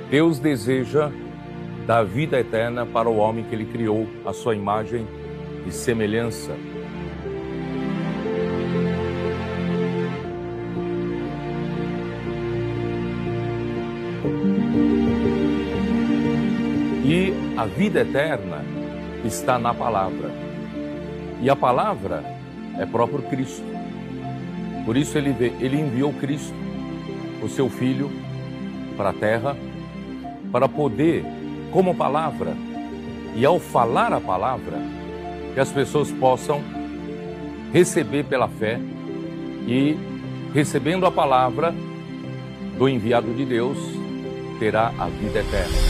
Deus deseja dar vida eterna para o homem que Ele criou, à sua imagem e semelhança. E a vida eterna está na palavra. E a palavra é próprio Cristo. Por isso ele enviou Cristo, o seu Filho, para a terra, para poder, como palavra, e ao falar a palavra, que as pessoas possam receber pela fé e, recebendo a palavra do enviado de Deus, terá a vida eterna.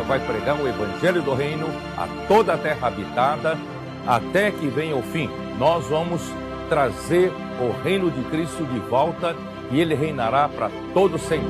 Vai pregar o Evangelho do Reino a toda a terra habitada, até que venha o fim. Nós vamos trazer o reino de Cristo de volta e Ele reinará para todo sempre.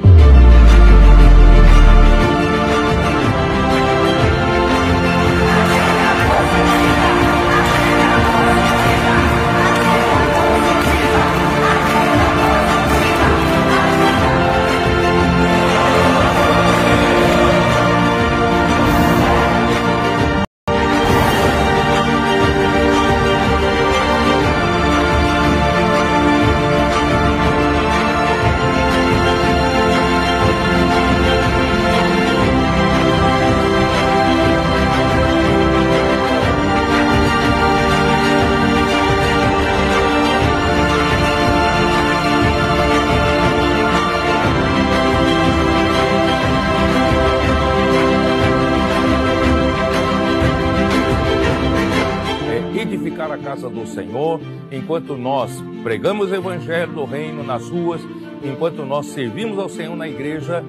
Edificar a casa do Senhor, enquanto nós pregamos o Evangelho do Reino nas ruas, enquanto nós servimos ao Senhor na igreja,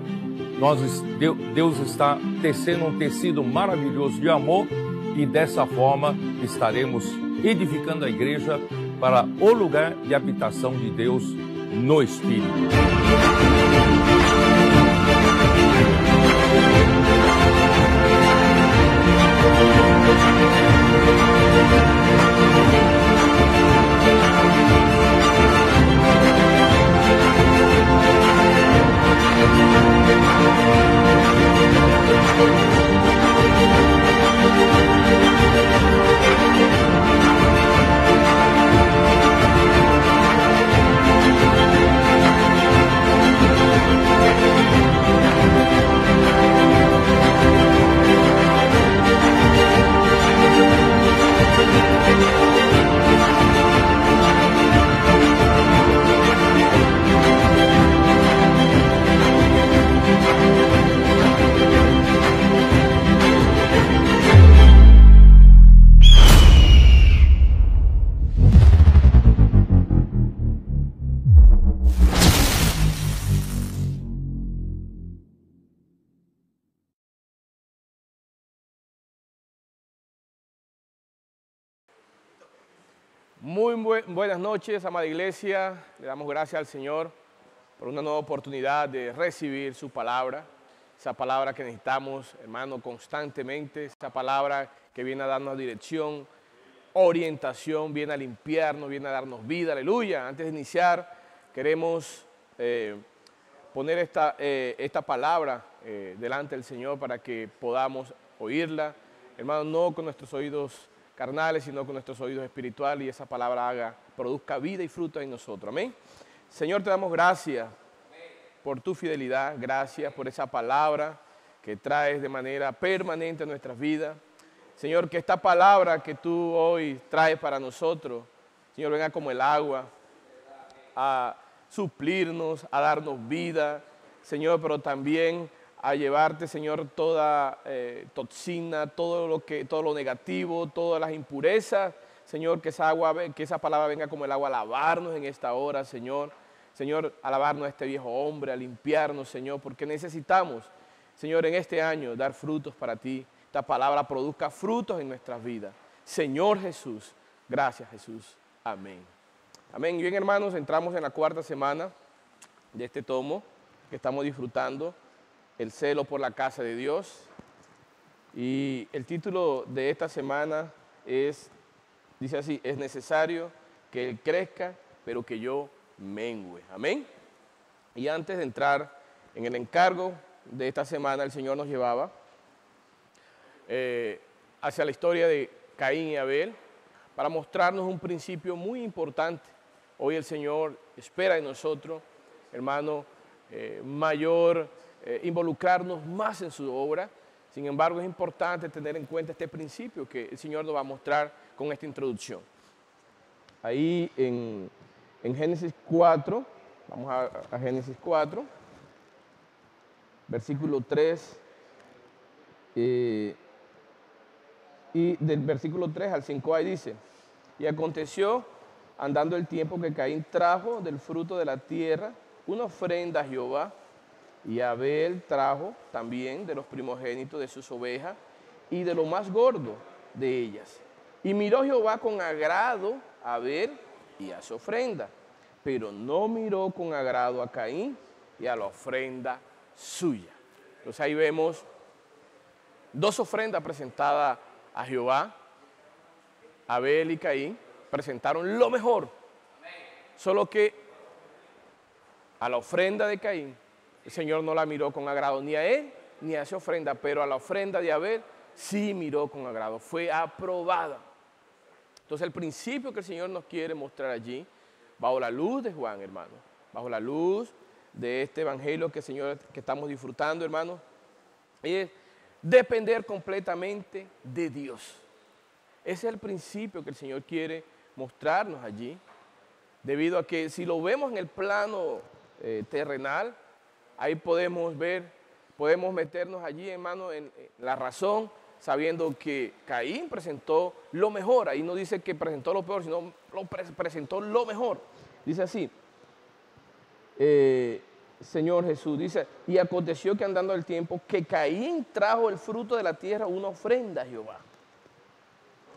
Deus está tecendo um tecido maravilhoso de amor e dessa forma estaremos edificando a igreja para o lugar de habitação de Deus no Espírito. Muy buenas noches, amada iglesia. Le damos gracias al Señor por una nueva oportunidad de recibir su palabra. Esa palabra que necesitamos, hermano, constantemente. Esa palabra que viene a darnos dirección, orientación, viene a limpiarnos, viene a darnos vida. Aleluya. Antes de iniciar, queremos poner esta palabra delante del Señor para que podamos oírla. Hermano, no con nuestros oídos carnales, sino con nuestros oídos espirituales, y esa palabra produzca vida y fruto en nosotros. Amén. Señor, te damos gracias por tu fidelidad, gracias por esa palabra que traes de manera permanente a nuestras vidas. Señor, que esta palabra que tú hoy traes para nosotros, Señor, venga como el agua a suplirnos, a darnos vida, Señor, pero también a llevarte, Señor, toda toxina, todo lo negativo, todas las impurezas. Señor, que esa palabra venga como el agua a lavarnos en esta hora, Señor. Señor, a lavarnos a este viejo hombre, a limpiarnos, Señor, porque necesitamos, Señor, en este año dar frutos para ti. Esta palabra produzca frutos en nuestras vidas. Señor Jesús, gracias Jesús. Amén. Amén. Bien, hermanos, entramos en la cuarta semana de este tomo que estamos disfrutando, el celo por la casa de Dios. Y el título de esta semana dice así: es necesario que Él crezca, pero que yo mengüe. Amén. Y antes de entrar en el encargo de esta semana, el Señor nos llevaba hacia la historia de Caín y Abel para mostrarnos un principio muy importante. Hoy el Señor espera de nosotros, hermano, involucrarnos más en su obra. Sin embargo, es importante tener en cuenta este principio que el Señor nos va a mostrar con esta introducción. Ahí en Génesis 4, vamos a Génesis 4, versículo 3, y del versículo 3 al 5 ahí dice: y aconteció, andando el tiempo, que Caín trajo del fruto de la tierra una ofrenda a Jehová, y Abel trajo también de los primogénitos de sus ovejas y de lo más gordo de ellas. Y miró Jehová con agrado a Abel y a su ofrenda, pero no miró con agrado a Caín y a la ofrenda suya. Entonces ahí vemos dos ofrendas presentadas a Jehová. Abel y Caín presentaron lo mejor, solo que a la ofrenda de Caín el Señor no la miró con agrado, ni a él ni a esa ofrenda, pero a la ofrenda de Abel sí miró con agrado, fue aprobada. Entonces el principio que el Señor nos quiere mostrar allí, bajo la luz de Juan, hermano, bajo la luz de este evangelio que estamos disfrutando, hermano, es depender completamente de Dios. Ese es el principio que el Señor quiere mostrarnos allí, debido a que si lo vemos en el plano terrenal, ahí podemos meternos allí, hermano, en la razón, sabiendo que Caín presentó lo mejor. Ahí no dice que presentó lo peor, sino presentó lo mejor. Dice así, Señor Jesús, dice: y aconteció que andando el tiempo, que Caín trajo el fruto de la tierra una ofrenda a Jehová.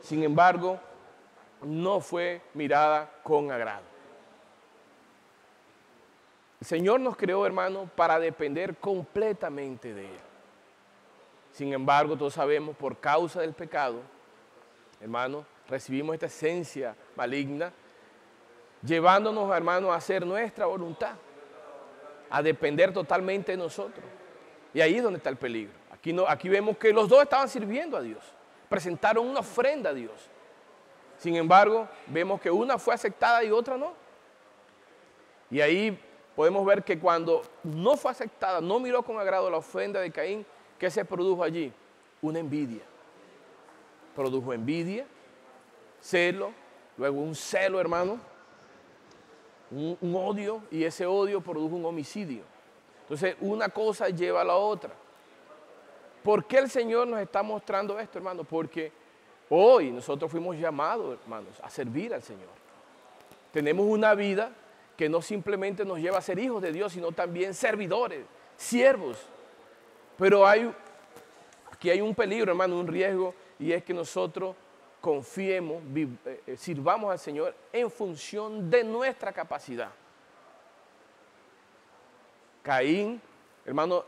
Sin embargo, no fue mirada con agrado. El Señor nos creó, hermano, para depender completamente de Él. Sin embargo, todos sabemos, por causa del pecado, hermano, recibimos esta esencia maligna, llevándonos, hermano, a hacer nuestra voluntad, a depender totalmente de nosotros. Y ahí es donde está el peligro. Aquí vemos que los dos estaban sirviendo a Dios, presentaron una ofrenda a Dios. Sin embargo, vemos que una fue aceptada y otra no. Y ahí podemos ver que cuando no fue aceptada, no miró con agrado la ofrenda de Caín, ¿qué se produjo allí? Una envidia. Produjo envidia, celo, luego un celo, hermano, un odio, y ese odio produjo un homicidio. Entonces, una cosa lleva a la otra. ¿Por qué el Señor nos está mostrando esto, hermano? Porque hoy nosotros fuimos llamados, hermanos, a servir al Señor. Tenemos una vida que no simplemente nos lleva a ser hijos de Dios, sino también servidores, siervos. Pero aquí hay un peligro, hermano, un riesgo, y es que nosotros confiemos, sirvamos al Señor en función de nuestra capacidad. Caín, hermano,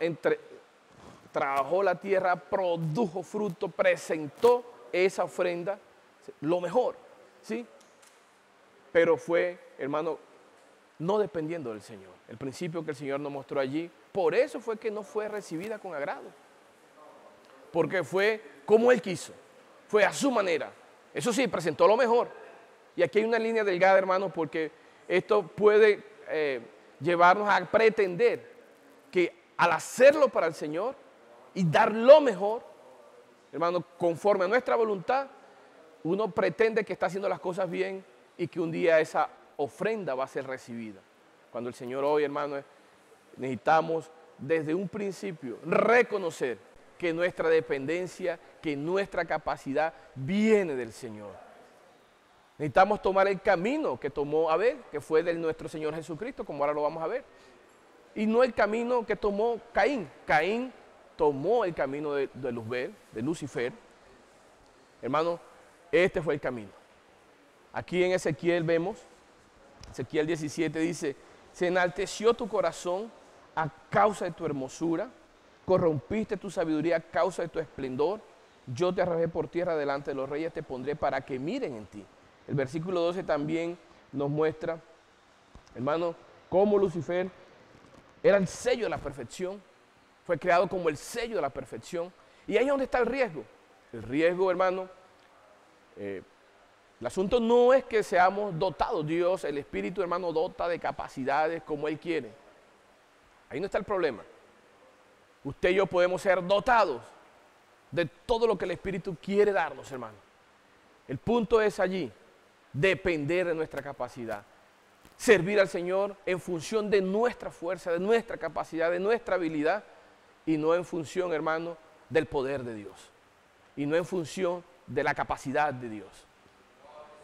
trabajó la tierra, produjo fruto, presentó esa ofrenda, lo mejor, ¿sí? Pero fue, hermano, no dependiendo del Señor. El principio que el Señor nos mostró allí, por eso fue que no fue recibida con agrado. Porque fue como Él quiso, fue a su manera. Eso sí, presentó lo mejor. Y aquí hay una línea delgada, hermano, porque esto puede llevarnos a pretender que al hacerlo para el Señor y dar lo mejor, hermano, conforme a nuestra voluntad, uno pretende que está haciendo las cosas bien y que un día esa ofrenda va a ser recibida. Cuando el Señor hoy, hermano, necesitamos desde un principio reconocer que nuestra dependencia, que nuestra capacidad viene del Señor. Necesitamos tomar el camino que tomó Abel, que fue de nuestro Señor Jesucristo, como ahora lo vamos a ver. Y no el camino que tomó Caín. Caín tomó el camino de Luzbel, de Lucifer. Hermano, este fue el camino. Aquí en Ezequiel vemos, Ezequiel 17 dice, se enalteció tu corazón a causa de tu hermosura, corrompiste tu sabiduría a causa de tu esplendor, yo te arrojé por tierra delante de los reyes, te pondré para que miren en ti. El versículo 12 también nos muestra, hermano, cómo Lucifer era el sello de la perfección, fue creado como el sello de la perfección. Y ahí es donde está el riesgo. El riesgo, hermano, el asunto no es que seamos dotados. Dios, el Espíritu, hermano, dota de capacidades como Él quiere. Ahí no está el problema. Usted y yo podemos ser dotados de todo lo que el Espíritu quiere darnos, hermano. El punto es allí, depender de nuestra capacidad. Servir al Señor en función de nuestra fuerza, de nuestra capacidad, de nuestra habilidad, y no en función, hermano, del poder de Dios. Y no en función de la capacidad de Dios.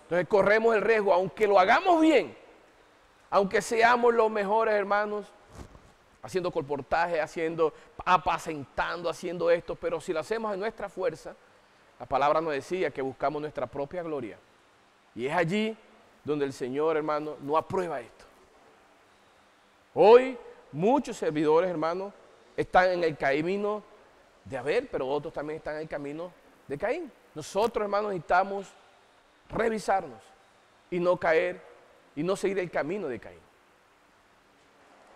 Entonces corremos el riesgo, aunque lo hagamos bien, aunque seamos los mejores, hermanos, haciendo colportaje, apacentando, haciendo esto, pero si lo hacemos en nuestra fuerza, la palabra nos decía que buscamos nuestra propia gloria. Y es allí donde el Señor, hermano, no aprueba esto. Hoy muchos servidores, hermano, están en el camino de Abel, pero otros también están en el camino de Caín. Nosotros, hermanos, necesitamos revisarnos y no caer y no seguir el camino de Caín.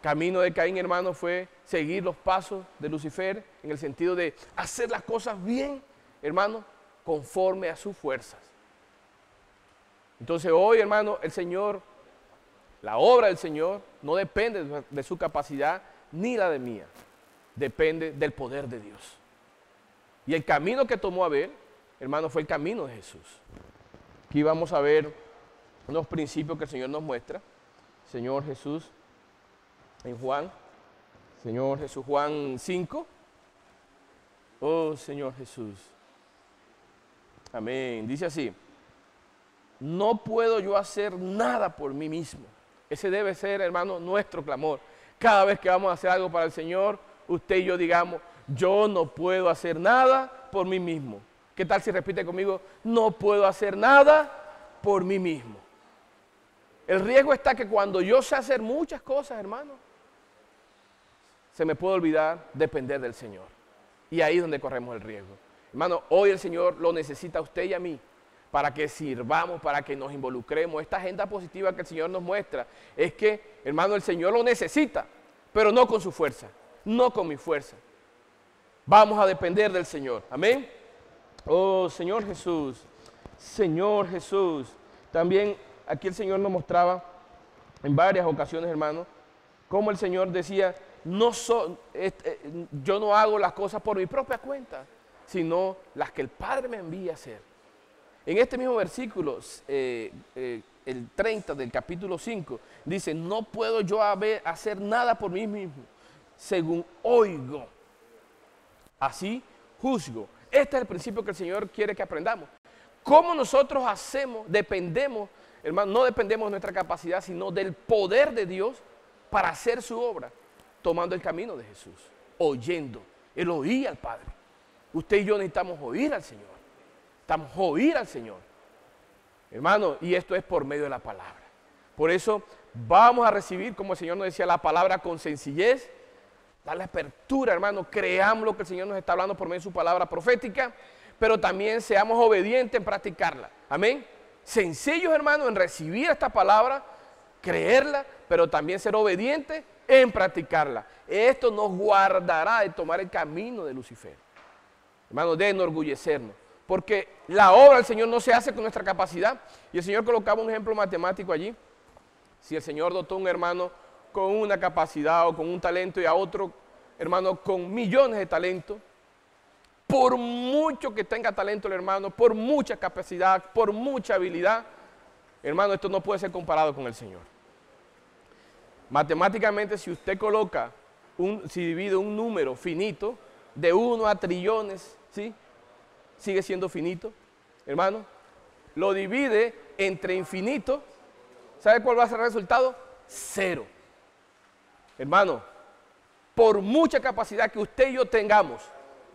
Camino de Caín, hermano, fue seguir los pasos de Lucifer en el sentido de hacer las cosas bien, hermano, conforme a sus fuerzas. Entonces hoy, hermano, el Señor, la obra del Señor no depende de su capacidad ni la de mía, depende del poder de Dios. Y el camino que tomó Abel, hermano, fue el camino de Jesús. Aquí vamos a ver unos principios que el Señor nos muestra. Señor Jesús, en Juan, Señor Jesús, Juan 5. Oh, Señor Jesús. Amén. Dice así, no puedo yo hacer nada por mí mismo. Ese debe ser, hermano, nuestro clamor. Cada vez que vamos a hacer algo para el Señor, usted y yo digamos, yo no puedo hacer nada por mí mismo. ¿Qué tal si repite conmigo? No puedo hacer nada por mí mismo. El riesgo está que cuando yo sé hacer muchas cosas, hermano, se me puede olvidar depender del Señor. Y ahí es donde corremos el riesgo. Hermano, hoy el Señor lo necesita a usted y a mí para que sirvamos, para que nos involucremos. Esta agenda positiva que el Señor nos muestra es que, hermano, el Señor lo necesita, pero no con su fuerza, no con mi fuerza. Vamos a depender del Señor. Amén. Oh, Señor Jesús, Señor Jesús. También aquí el Señor nos mostraba en varias ocasiones, hermano, cómo el Señor decía, yo no hago las cosas por mi propia cuenta, sino las que el Padre me envía a hacer. En este mismo versículo, el 30 del capítulo 5, dice, no puedo yo hacer nada por mí mismo, según oigo, así juzgo. Este es el principio que el Señor quiere que aprendamos. ¿Cómo nosotros dependemos, hermano, no dependemos de nuestra capacidad, sino del poder de Dios para hacer su obra, tomando el camino de Jesús, oyendo. Él oía al Padre. Usted y yo necesitamos oír al Señor. Necesitamos oír al Señor. Hermano, y esto es por medio de la palabra. Por eso vamos a recibir, como el Señor nos decía, la palabra con sencillez, darle apertura, hermano, creamos lo que el Señor nos está hablando por medio de su palabra profética, pero también seamos obedientes en practicarla. Amén. Sencillos, hermano, en recibir esta palabra, creerla, pero también ser obedientes en practicarla. Esto nos guardará de tomar el camino de Lucifer. Hermano, de enorgullecernos. Porque la obra del Señor no se hace con nuestra capacidad. Y el Señor colocaba un ejemplo matemático allí. Si el Señor dotó a un hermano con una capacidad o con un talento y a otro hermano con millones de talentos, por mucho que tenga talento el hermano, por mucha capacidad, por mucha habilidad, hermano, esto no puede ser comparado con el Señor. Matemáticamente, si usted coloca si divide un número finito de 1 a trillones, ¿sí? Sigue siendo finito, hermano. Lo divide entre infinito. ¿Sabe cuál va a ser el resultado? 0. Hermano, por mucha capacidad que usted y yo tengamos,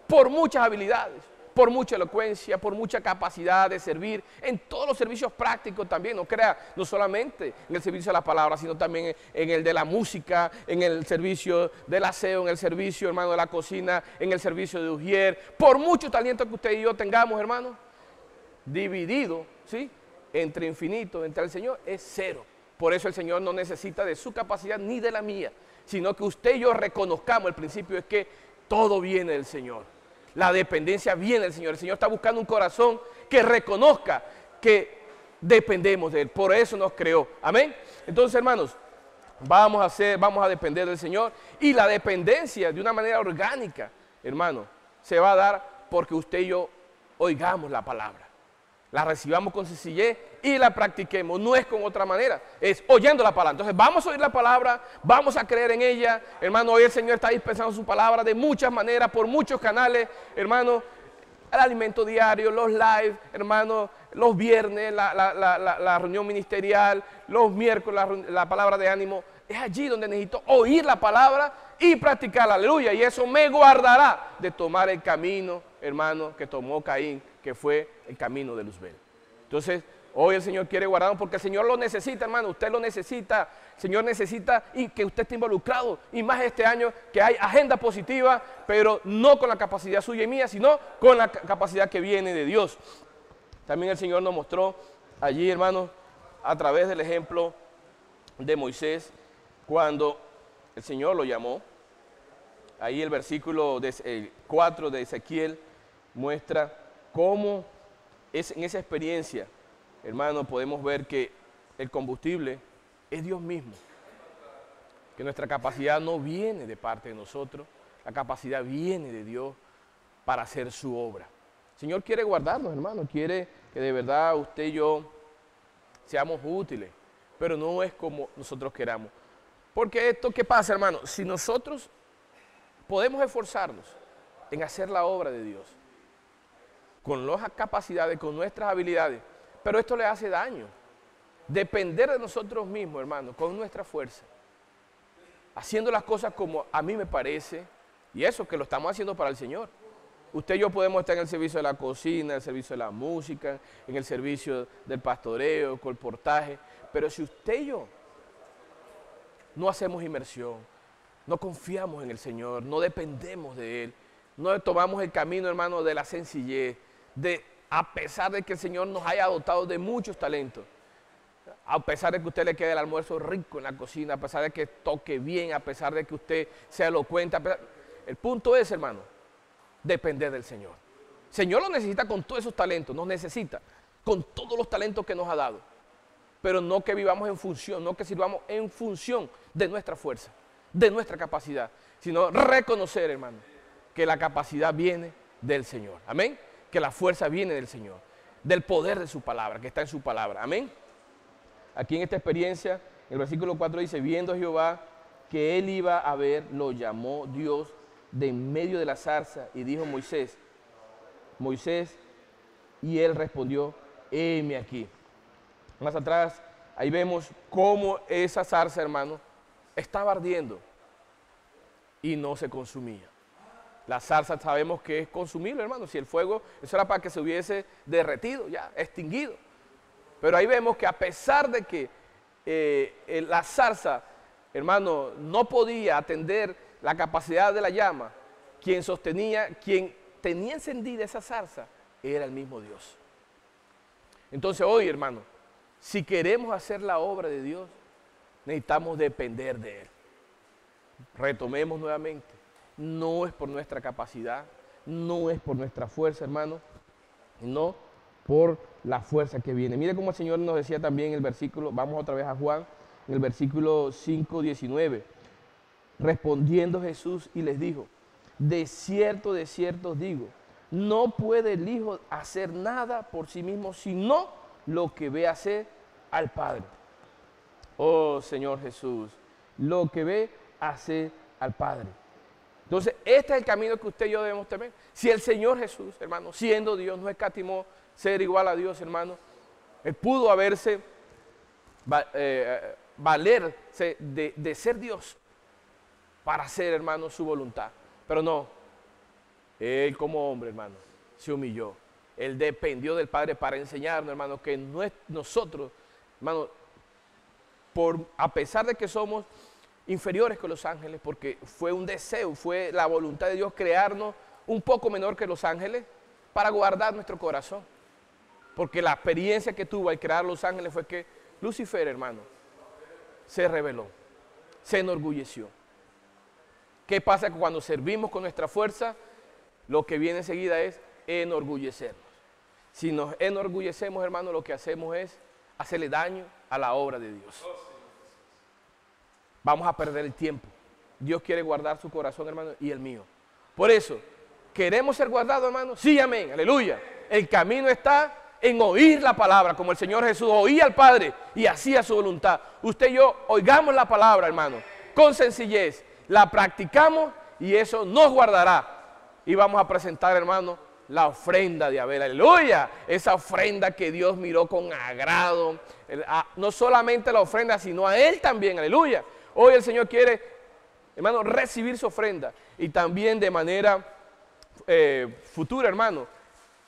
por muchas habilidades, por mucha elocuencia, por mucha capacidad de servir, en todos los servicios prácticos también, no crea, no solamente en el servicio de la palabra, sino también en el de la música, en el servicio del aseo, en el servicio, hermano, de la cocina, en el servicio de ujier, por mucho talento que usted y yo tengamos, hermano, dividido, ¿sí?, entre infinito, entre el Señor, es 0. Por eso el Señor no necesita de su capacidad ni de la mía, sino que usted y yo reconozcamos, el principio es que todo viene del Señor. La dependencia viene del Señor. El Señor está buscando un corazón que reconozca que dependemos de Él. Por eso nos creó. Amén. Entonces, hermanos, vamos a depender del Señor. Y la dependencia de una manera orgánica, hermano, se va a dar porque usted y yo oigamos la palabra. La recibamos con sencillez y la practiquemos. No es con otra manera, es oyendo la palabra. Entonces vamos a oír la palabra, vamos a creer en ella. Hermano, hoy el Señor está dispensando su palabra de muchas maneras, por muchos canales. Hermano, el alimento diario, los live, hermano, los viernes, la reunión ministerial, los miércoles, la palabra de ánimo. Es allí donde necesito oír la palabra y practicarla. Aleluya. Y eso me guardará de tomar el camino, hermano, que tomó Caín, que fue el camino de Luzbel. Entonces, hoy el Señor quiere guardarnos porque el Señor lo necesita, hermano. Usted lo necesita. El Señor necesita y que usted esté involucrado. Y más este año que hay agenda positiva, pero no con la capacidad suya y mía, sino con la capacidad que viene de Dios. También el Señor nos mostró allí, hermano, a través del ejemplo de Moisés, cuando el Señor lo llamó. Ahí el versículo 4 de Ezequiel muestra cómo es en esa experiencia, hermano, podemos ver que el combustible es Dios mismo. Que nuestra capacidad no viene de parte de nosotros, la capacidad viene de Dios para hacer su obra. El Señor quiere guardarnos, hermano, quiere que de verdad usted y yo seamos útiles, pero no es como nosotros queramos. Porque esto, ¿qué pasa, hermano? Si nosotros podemos esforzarnos en hacer la obra de Dios, con las capacidades, con nuestras habilidades, pero esto le hace daño. Depender de nosotros mismos, hermano, con nuestra fuerza, haciendo las cosas como a mí me parece, y eso que lo estamos haciendo para el Señor. Usted y yo podemos estar en el servicio de la cocina, en el servicio de la música, en el servicio del pastoreo, colportaje, pero si usted y yo no hacemos inmersión, no confiamos en el Señor, no dependemos de Él, no tomamos el camino, hermano, de la sencillez, a pesar de que el Señor nos haya dotado de muchos talentos, a pesar de que usted le quede el almuerzo rico en la cocina, a pesar de que toque bien, a pesar de que usted sea elocuente, el punto es, hermano, depender del Señor. El Señor lo necesita con todos esos talentos, nos necesita con todos los talentos que nos ha dado, pero no que vivamos en función, no que sirvamos en función de nuestra fuerza, de nuestra capacidad, sino reconocer, hermano, que la capacidad viene del Señor. Amén. Que la fuerza viene del Señor, del poder de su palabra, que está en su palabra. Amén. Aquí en esta experiencia, el versículo 4 dice, viendo Jehová que él iba a ver, lo llamó Dios de en medio de la zarza y dijo, Moisés, Moisés, y él respondió, heme aquí. Más atrás, ahí vemos cómo esa zarza, hermano, estaba ardiendo y no se consumía. La zarza sabemos que es consumible, hermano. Si el fuego, eso era para que se hubiese derretido, ya, extinguido. Pero ahí vemos que a pesar de que la zarza, hermano, no podía atender la capacidad de la llama, quien tenía encendida esa zarza, era el mismo Dios. Entonces hoy, hermano, si queremos hacer la obra de Dios, necesitamos depender de Él. Retomemos nuevamente. No es por nuestra capacidad, no es por nuestra fuerza, hermano, no por la fuerza que viene. Mire cómo el Señor nos decía también en el versículo, vamos otra vez a Juan, en el versículo 5:19. Respondiendo Jesús y les dijo, de cierto os digo, no puede el Hijo hacer nada por sí mismo, sino lo que ve hacer al Padre. Oh Señor Jesús, lo que ve hacer al Padre. Entonces, este es el camino que usted y yo debemos temer. Si el Señor Jesús, hermano, siendo Dios, no escatimó ser igual a Dios, hermano, Él pudo haberse, valerse de ser Dios para hacer, hermano, su voluntad. Pero no, Él como hombre, hermano, se humilló. Él dependió del Padre para enseñarnos, hermano, que nosotros, hermano, a pesar de que somos inferiores que los ángeles, porque fue un deseo, fue la voluntad de Dios crearnos un poco menor que los ángeles para guardar nuestro corazón. Porque la experiencia que tuvo al crear los ángeles fue que Lucifer, hermano, se rebeló, se enorgulleció. ¿Qué pasa? Que cuando servimos con nuestra fuerza, lo que viene enseguida es enorgullecernos. Si nos enorgullecemos, hermano, lo que hacemos es hacerle daño a la obra de Dios. Vamos a perder el tiempo. Dios quiere guardar su corazón, hermano, y el mío. Por eso, ¿queremos ser guardados, hermano? Sí, amén, aleluya. El camino está en oír la palabra, como el Señor Jesús oía al Padre y hacía su voluntad. Usted y yo oigamos la palabra, hermano, con sencillez. La practicamos y eso nos guardará. Y vamos a presentar, hermano, la ofrenda de Abel, aleluya. Esa ofrenda que Dios miró con agrado. No solamente la ofrenda, sino a Él también, aleluya. Hoy el Señor quiere, hermano, recibir su ofrenda. Y también de manera futura, hermano.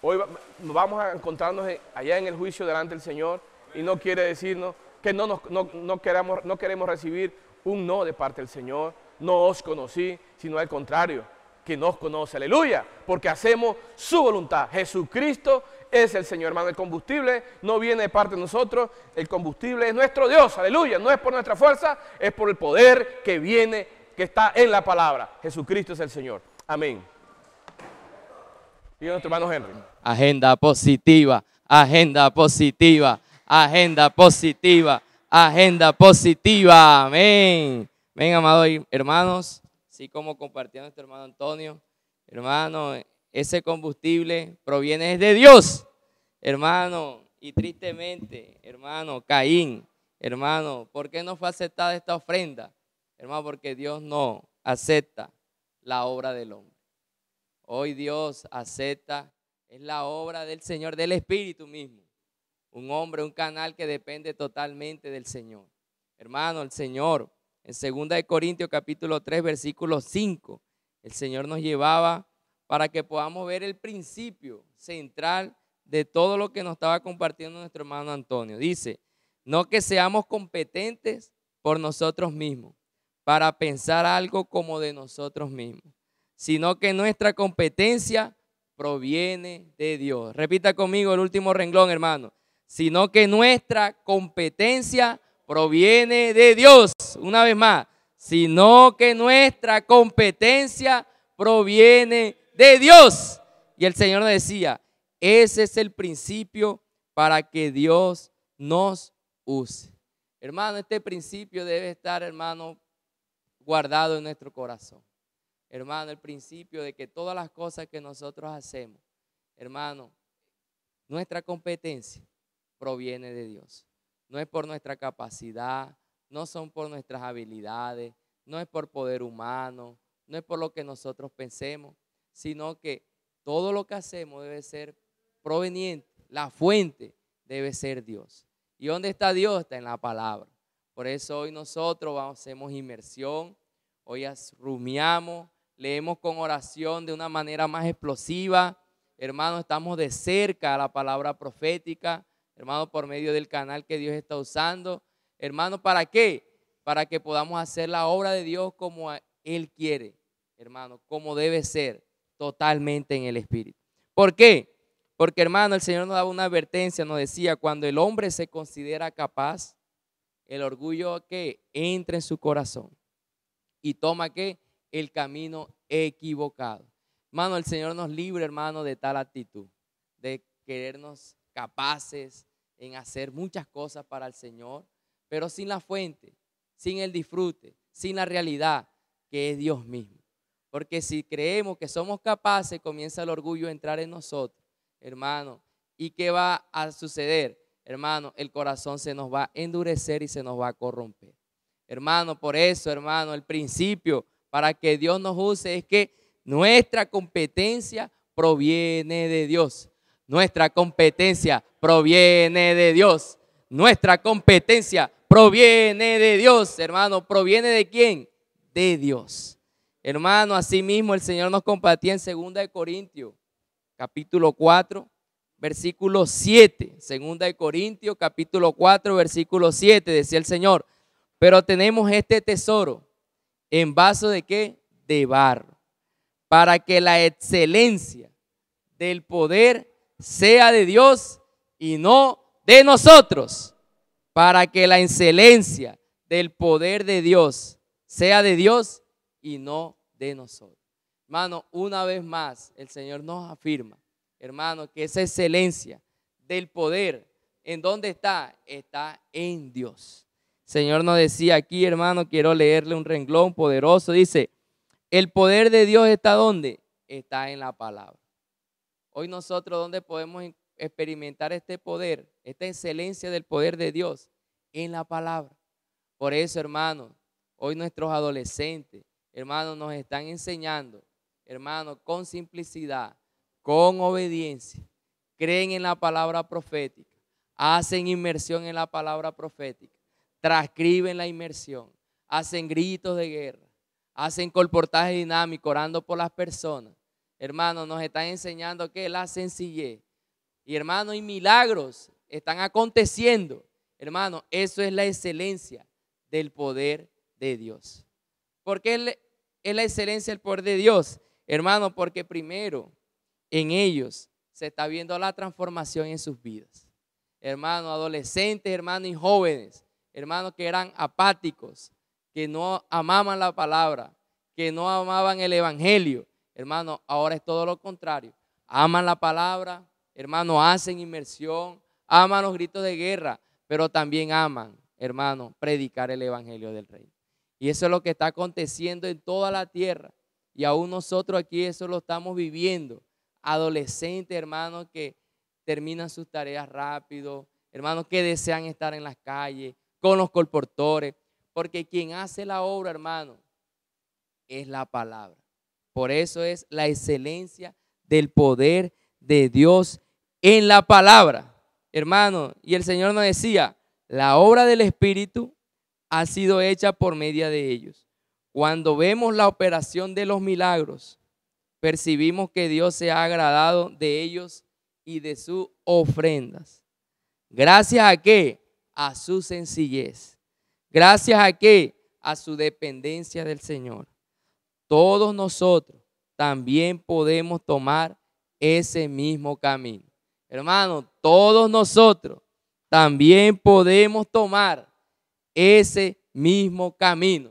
Hoy vamos a encontrarnos allá en el juicio delante del Señor. Y no quiere decirnos que no queremos recibir un no de parte del Señor. No os conocí, sino al contrario, que nos conoce, aleluya. Porque hacemos su voluntad. Jesucristo es el Señor, hermano. El combustible no viene de parte de nosotros, el combustible es nuestro Dios, aleluya. No es por nuestra fuerza, es por el poder que viene, que está en la palabra. Jesucristo es el Señor, amén. Y nuestro hermano Henry. Agenda positiva, agenda positiva, agenda positiva, agenda positiva, amén. Ven, amados hermanos, así como compartió nuestro hermano Antonio, hermano, ese combustible proviene de Dios, hermano, y tristemente, hermano, Caín, hermano, ¿por qué no fue aceptada esta ofrenda? Hermano, porque Dios no acepta la obra del hombre. Hoy Dios acepta, es la obra del Señor, del Espíritu mismo. Un hombre, un canal que depende totalmente del Señor. Hermano, el Señor, en 2 Corintios capítulo 3, versículo 5, el Señor nos llevaba para que podamos ver el principio central de todo lo que nos estaba compartiendo nuestro hermano Antonio. Dice, no que seamos competentes por nosotros mismos, para pensar algo como de nosotros mismos, sino que nuestra competencia proviene de Dios. Repita conmigo el último renglón, hermano. Sino que nuestra competencia proviene de Dios. Una vez más, sino que nuestra competencia proviene de Dios. Y el Señor decía, ese es el principio para que Dios nos use. Hermano, este principio debe estar, hermano, guardado en nuestro corazón. Hermano, el principio de que todas las cosas que nosotros hacemos, hermano, nuestra competencia proviene de Dios. No es por nuestra capacidad, no son por nuestras habilidades, no es por poder humano, no es por lo que nosotros pensemos, sino que todo lo que hacemos debe ser proveniente, la fuente debe ser Dios. ¿Y dónde está Dios? Está en la palabra. Por eso hoy nosotros hacemos inmersión, hoy rumiamos, leemos con oración de una manera más explosiva. Hermano, estamos de cerca a la palabra profética, hermano, por medio del canal que Dios está usando. Hermano, ¿para qué? Para que podamos hacer la obra de Dios como Él quiere, hermano, como debe ser, totalmente en el Espíritu. ¿Por qué? Porque, hermano, el Señor nos daba una advertencia, nos decía, cuando el hombre se considera capaz, el orgullo que entra en su corazón y toma ¿qué? El camino equivocado. Hermano, el Señor nos libre, hermano, de tal actitud, de querernos capaces en hacer muchas cosas para el Señor, pero sin la fuente, sin el disfrute, sin la realidad que es Dios mismo. Porque si creemos que somos capaces, comienza el orgullo a entrar en nosotros, hermano. ¿Y qué va a suceder? Hermano, el corazón se nos va a endurecer y se nos va a corromper. Hermano, por eso, hermano, el principio para que Dios nos use es que nuestra competencia proviene de Dios. Nuestra competencia proviene de Dios. Nuestra competencia proviene de Dios, hermano. ¿Proviene de quién? De Dios. Hermano, asimismo el Señor nos compartía en 2 Corintios, capítulo 4, versículo 7. 2 Corintios, capítulo 4, versículo 7, decía el Señor: pero tenemos este tesoro en vaso de ¿qué? De barro, para que la excelencia del poder sea de Dios y no de nosotros. Para que la excelencia del poder de Dios sea de Dios y no de nosotros. Hermano, una vez más el Señor nos afirma, hermano, que esa excelencia del poder, ¿en dónde está? Está en Dios. El Señor nos decía aquí, hermano, quiero leerle un renglón poderoso. Dice: el poder de Dios está ¿dónde? Está en la palabra. Hoy nosotros, ¿dónde podemos experimentar este poder, esta excelencia del poder de Dios? En la palabra. Por eso, hermano, hoy nuestros adolescentes, hermanos, nos están enseñando, hermanos, con simplicidad, con obediencia, creen en la palabra profética, hacen inmersión en la palabra profética, transcriben la inmersión, hacen gritos de guerra, hacen colportaje dinámico, orando por las personas. Hermanos, nos están enseñando que la sencillez, y hermanos, y milagros están aconteciendo. Hermano, eso es la excelencia del poder de Dios. ¿Por qué es la excelencia del poder de Dios? Hermano, porque primero en ellos se está viendo la transformación en sus vidas. Hermano, adolescentes, hermanos y jóvenes, hermanos que eran apáticos, que no amaban la palabra, que no amaban el evangelio. Hermano, ahora es todo lo contrario. Aman la palabra, hermano, hacen inmersión, aman los gritos de guerra, pero también aman, hermano, predicar el evangelio del Rey. Y eso es lo que está aconteciendo en toda la tierra. Y aún nosotros aquí eso lo estamos viviendo. Adolescentes, hermanos, que terminan sus tareas rápido, hermanos que desean estar en las calles, con los colportores, porque quien hace la obra, hermano, es la palabra. Por eso es la excelencia del poder de Dios en la palabra. Hermano, y el Señor nos decía, la obra del Espíritu ha sido hecha por medio de ellos. Cuando vemos la operación de los milagros, percibimos que Dios se ha agradado de ellos y de sus ofrendas. ¿Gracias a qué? A su sencillez. ¿Gracias a qué? A su dependencia del Señor. Todos nosotros también podemos tomar ese mismo camino. Hermano, todos nosotros también podemos tomar ese mismo camino.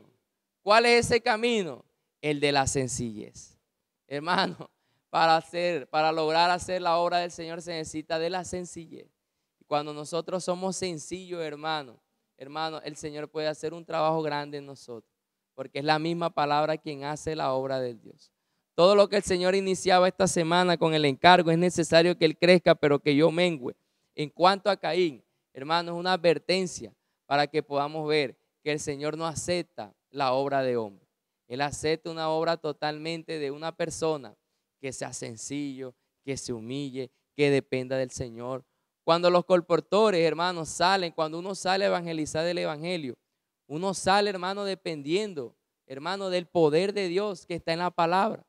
¿Cuál es ese camino? El de la sencillez. Hermano, para lograr hacer la obra del Señor se necesita de la sencillez. Cuando nosotros somos sencillos, hermano, el Señor puede hacer un trabajo grande en nosotros, porque es la misma palabra quien hace la obra de Dios. Todo lo que el Señor iniciaba esta semana con el encargo, es necesario que Él crezca, pero que yo mengüe. En cuanto a Caín, hermano, es una advertencia para que podamos ver que el Señor no acepta la obra de hombre. Él acepta una obra totalmente de una persona que sea sencillo, que se humille, que dependa del Señor. Cuando los colportores, hermanos, salen, cuando uno sale a evangelizar del evangelio, uno sale, hermano, dependiendo, hermano, del poder de Dios que está en la palabra.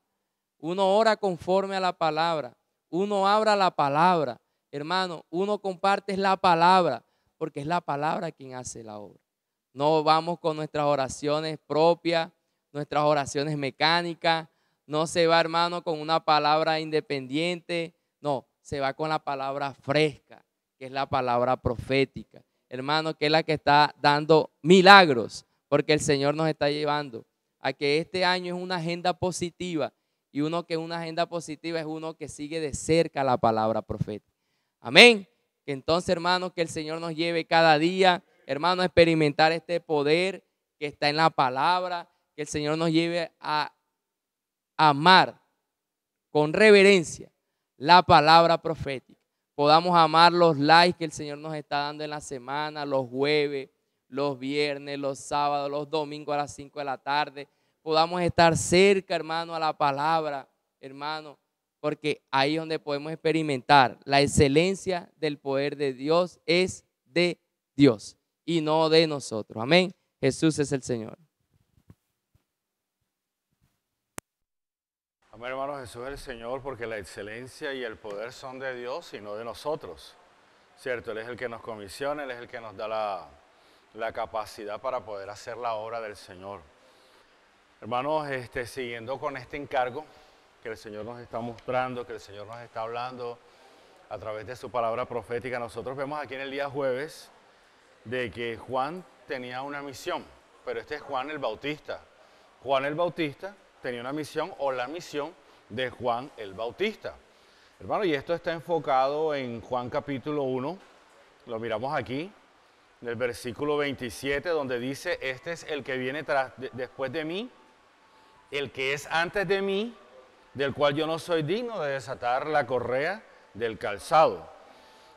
Uno ora conforme a la palabra, uno abra la palabra, hermano, uno comparte la palabra, porque es la palabra quien hace la obra. No vamos con nuestras oraciones propias, nuestras oraciones mecánicas, no se va, hermano, con una palabra independiente, no, se va con la palabra fresca, que es la palabra profética, hermano, que es la que está dando milagros, porque el Señor nos está llevando a que este año es una agenda positiva. Y uno que es una agenda positiva es uno que sigue de cerca la palabra profética. Amén. Que entonces, hermanos, que el Señor nos lleve cada día, hermanos, a experimentar este poder que está en la palabra. Que el Señor nos lleve a amar con reverencia la palabra profética. Podamos amar los likes que el Señor nos está dando en la semana, los jueves, los viernes, los sábados, los domingos a las 5 de la tarde. podamos estar cerca, hermano, a la palabra, hermano, porque ahí es donde podemos experimentar la excelencia del poder de Dios, es de Dios y no de nosotros. Amén. Jesús es el Señor. Amén, hermano, Jesús es el Señor, porque la excelencia y el poder son de Dios y no de nosotros, ¿cierto? Él es el que nos comisiona, Él es el que nos da la capacidad para poder hacer la obra del Señor. Hermanos, siguiendo con este encargo que el Señor nos está mostrando, que el Señor nos está hablando a través de su palabra profética, nosotros vemos aquí en el día jueves de que Juan tenía una misión, pero este es Juan el Bautista. Juan el Bautista tenía una misión, o la misión de Juan el Bautista. Hermano, y esto está enfocado en Juan capítulo 1, lo miramos aquí, en el versículo 27, donde dice, este es el que viene después de mí, el que es antes de mí, del cual yo no soy digno de desatar la correa del calzado.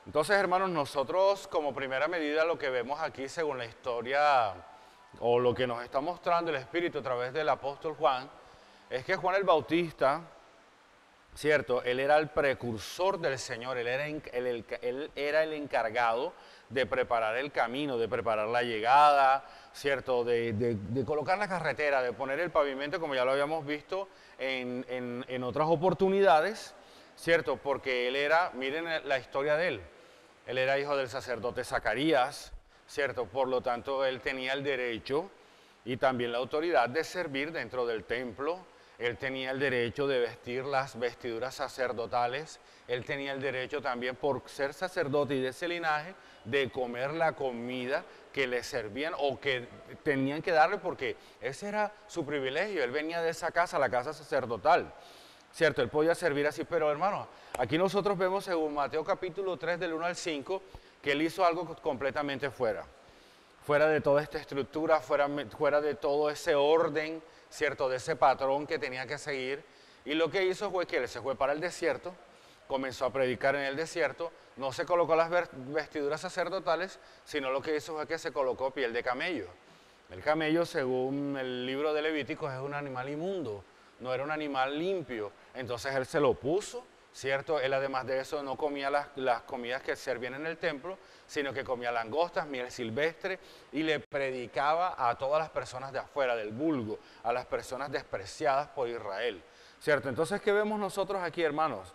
Entonces, hermanos, nosotros como primera medida lo que vemos aquí según la historia o lo que nos está mostrando el Espíritu a través del apóstol Juan, es que Juan el Bautista, ¿cierto? Él era el precursor del Señor, él era el encargado de preparar el camino, de preparar la llegada, ¿cierto? De colocar la carretera, de poner el pavimento, como ya lo habíamos visto en otras oportunidades, ¿cierto? Porque él era, miren la historia de él, él era hijo del sacerdote Zacarías, ¿cierto? Por lo tanto, él tenía el derecho y también la autoridad de servir dentro del templo. Él tenía el derecho de vestir las vestiduras sacerdotales. Él tenía el derecho también, por ser sacerdote y de ese linaje, de comer la comida que le servían o que tenían que darle, porque ese era su privilegio. Él venía de esa casa, la casa sacerdotal, ¿cierto? Él podía servir así, pero hermano, aquí nosotros vemos según Mateo capítulo 3 del 1 al 5, que él hizo algo completamente fuera de toda esta estructura, fuera de todo ese orden, ¿cierto? De ese patrón que tenía que seguir. Y lo que hizo fue que él se fue para el desierto, comenzó a predicar en el desierto, no se colocó las vestiduras sacerdotales, sino lo que hizo fue que se colocó piel de camello. El camello, según el libro de Levíticos, es un animal inmundo, no era un animal limpio. Entonces él se lo puso, ¿cierto? Él además de eso no comía las comidas que servían en el templo, sino que comía langostas, miel silvestre, y le predicaba a todas las personas de afuera, del vulgo, a las personas despreciadas por Israel, ¿cierto? Entonces, ¿qué vemos nosotros aquí, hermanos?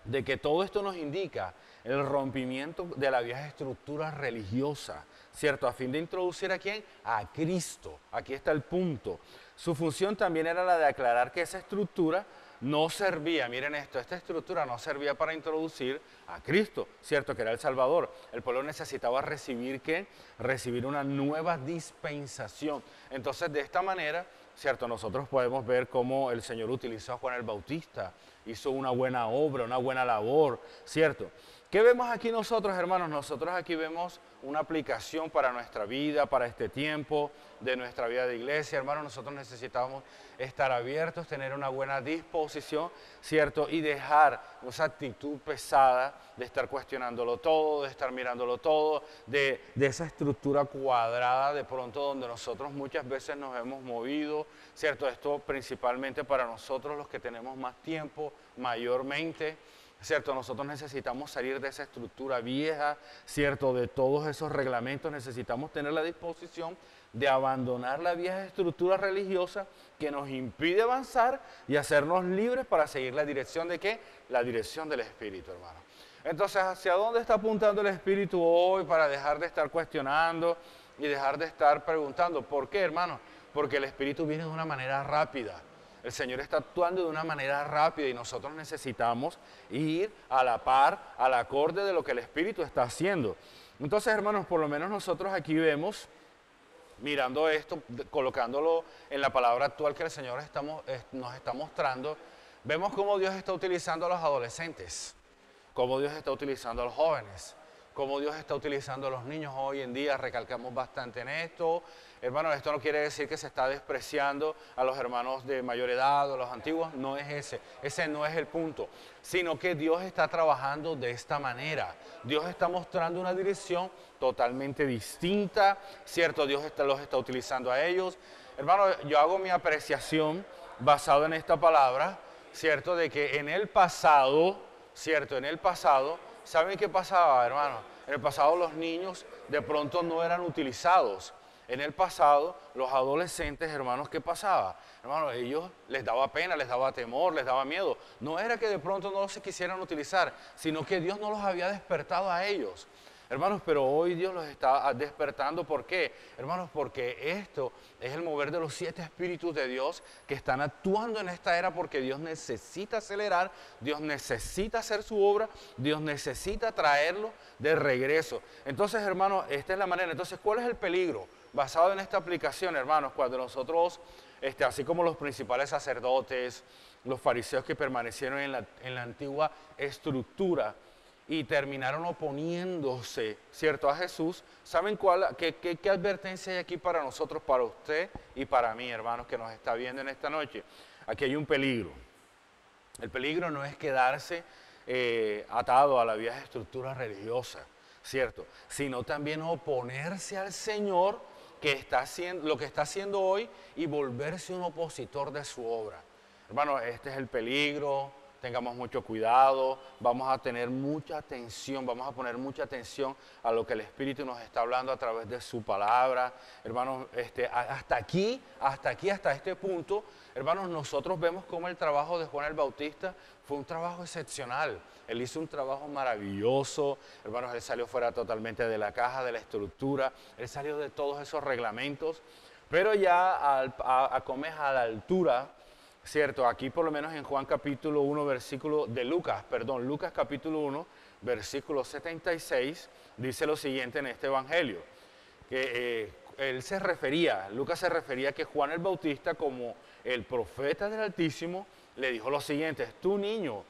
De que todo esto nos indica el rompimiento de la vieja estructura religiosa, ¿cierto? A fin de introducir ¿a quién? A Cristo. Aquí está el punto. Su función también era la de aclarar que esa estructura no servía, miren esto, esta estructura no servía para introducir a Cristo, ¿cierto? Que era el Salvador. El pueblo necesitaba recibir ¿qué? Recibir una nueva dispensación. Entonces, de esta manera, ¿cierto? Nosotros podemos ver cómo el Señor utilizó a Juan el Bautista, hizo una buena obra, una buena labor, ¿cierto? ¿Qué vemos aquí nosotros, hermanos? Nosotros aquí vemos una aplicación para nuestra vida, para este tiempo de nuestra vida de iglesia. Hermanos, nosotros necesitamos estar abiertos, tener una buena disposición, ¿cierto? Y dejar esa actitud pesada de estar cuestionándolo todo, de estar mirándolo todo, de esa estructura cuadrada de pronto donde nosotros muchas veces nos hemos movido, ¿cierto? Esto principalmente para nosotros los que tenemos más tiempo, mayormente, ¿cierto? Nosotros necesitamos salir de esa estructura vieja, ¿cierto? De todos esos reglamentos, necesitamos tener la disposición de abandonar la vieja estructura religiosa que nos impide avanzar y hacernos libres para seguir la dirección de ¿qué? La dirección del Espíritu, hermano. Entonces, ¿hacia dónde está apuntando el Espíritu hoy para dejar de estar cuestionando y dejar de estar preguntando? ¿Por qué, hermano? Porque el Espíritu viene de una manera rápida. El Señor está actuando de una manera rápida y nosotros necesitamos ir a la par, al acorde de lo que el Espíritu está haciendo. Entonces, hermanos, por lo menos nosotros aquí vemos, mirando esto, colocándolo en la palabra actual que el Señor nos está mostrando, vemos cómo Dios está utilizando a los adolescentes, cómo Dios está utilizando a los jóvenes, cómo Dios está utilizando a los niños hoy en día. Recalcamos bastante en esto. Hermanos, esto no quiere decir que se está despreciando a los hermanos de mayor edad o a los antiguos, no es ese no es el punto, sino que Dios está trabajando de esta manera. Dios está mostrando una dirección totalmente distinta, ¿cierto? Dios los está utilizando a ellos. hermano, yo hago mi apreciación basado en esta palabra, ¿cierto? De que en el pasado, ¿cierto? En el pasado, ¿saben qué pasaba, hermano? En el pasado los niños de pronto no eran utilizados. En el pasado, los adolescentes, hermanos, ¿qué pasaba? Hermanos, ellos les daba pena, les daba temor, les daba miedo. No era que de pronto no se quisieran utilizar, sino que Dios no los había despertado a ellos. Hermanos, pero hoy Dios los está despertando. ¿Por qué? Hermanos, porque esto es el mover de los 7 espíritus de Dios que están actuando en esta era, porque Dios necesita acelerar, Dios necesita hacer su obra, Dios necesita traerlo de regreso. Entonces, hermanos, esta es la manera. Entonces, ¿cuál es el peligro? Basado en esta aplicación, hermanos, cuando nosotros, así como los principales sacerdotes, los fariseos que permanecieron en la antigua estructura, y terminaron oponiéndose, ¿cierto?, a Jesús. ¿Saben qué advertencia hay aquí para nosotros, para usted y para mí, hermanos, que nos está viendo en esta noche? Aquí hay un peligro. El peligro no es quedarse atado a la vieja estructura religiosa, ¿cierto?, sino también oponerse al Señor, lo que está haciendo hoy, y volverse un opositor de su obra. Hermanos, este es el peligro. Tengamos mucho cuidado, vamos a tener mucha atención, vamos a poner mucha atención a lo que el Espíritu nos está hablando a través de su palabra. Hermanos, hasta este punto, hermanos, nosotros vemos cómo el trabajo de Juan el Bautista fue un trabajo excepcional. Él hizo un trabajo maravilloso, hermanos, él salió fuera totalmente de la caja, de la estructura, él salió de todos esos reglamentos, pero ya a la altura, ¿cierto? Aquí por lo menos en Juan capítulo 1, Lucas capítulo 1, versículo 76, dice lo siguiente en este evangelio, que Lucas se refería que Juan el Bautista, como el profeta del Altísimo, le dijo lo siguiente: tú, niño,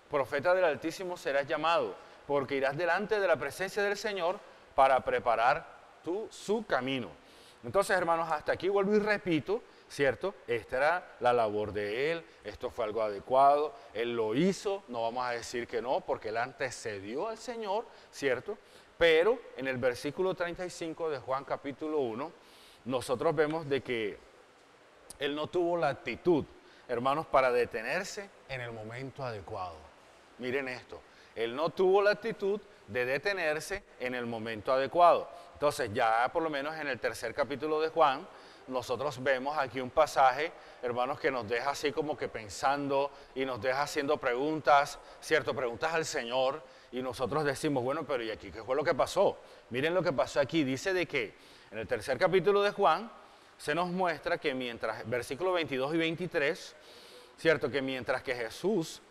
profeta del Altísimo serás llamado, porque irás delante de la presencia del Señor para preparar su camino. Entonces, hermanos, hasta aquí vuelvo y repito, ¿cierto? Esta era la labor de él, esto fue algo adecuado, él lo hizo, no vamos a decir que no, porque él antecedió al Señor, ¿cierto? Pero en el versículo 35 de Juan capítulo 1, nosotros vemos de que él no tuvo la actitud, hermanos, para detenerse en el momento adecuado. Miren esto, él no tuvo la actitud de detenerse en el momento adecuado. Entonces, ya por lo menos en el 3er capítulo de Juan, nosotros vemos aquí un pasaje, hermanos, que nos deja así como que pensando y nos deja haciendo preguntas, ¿cierto? Preguntas al Señor, y nosotros decimos, bueno, pero ¿y aquí qué fue lo que pasó? Miren lo que pasó aquí. Dice de que en el 3er capítulo de Juan se nos muestra que versículos 22 y 23, ¿cierto? Que mientras que Jesús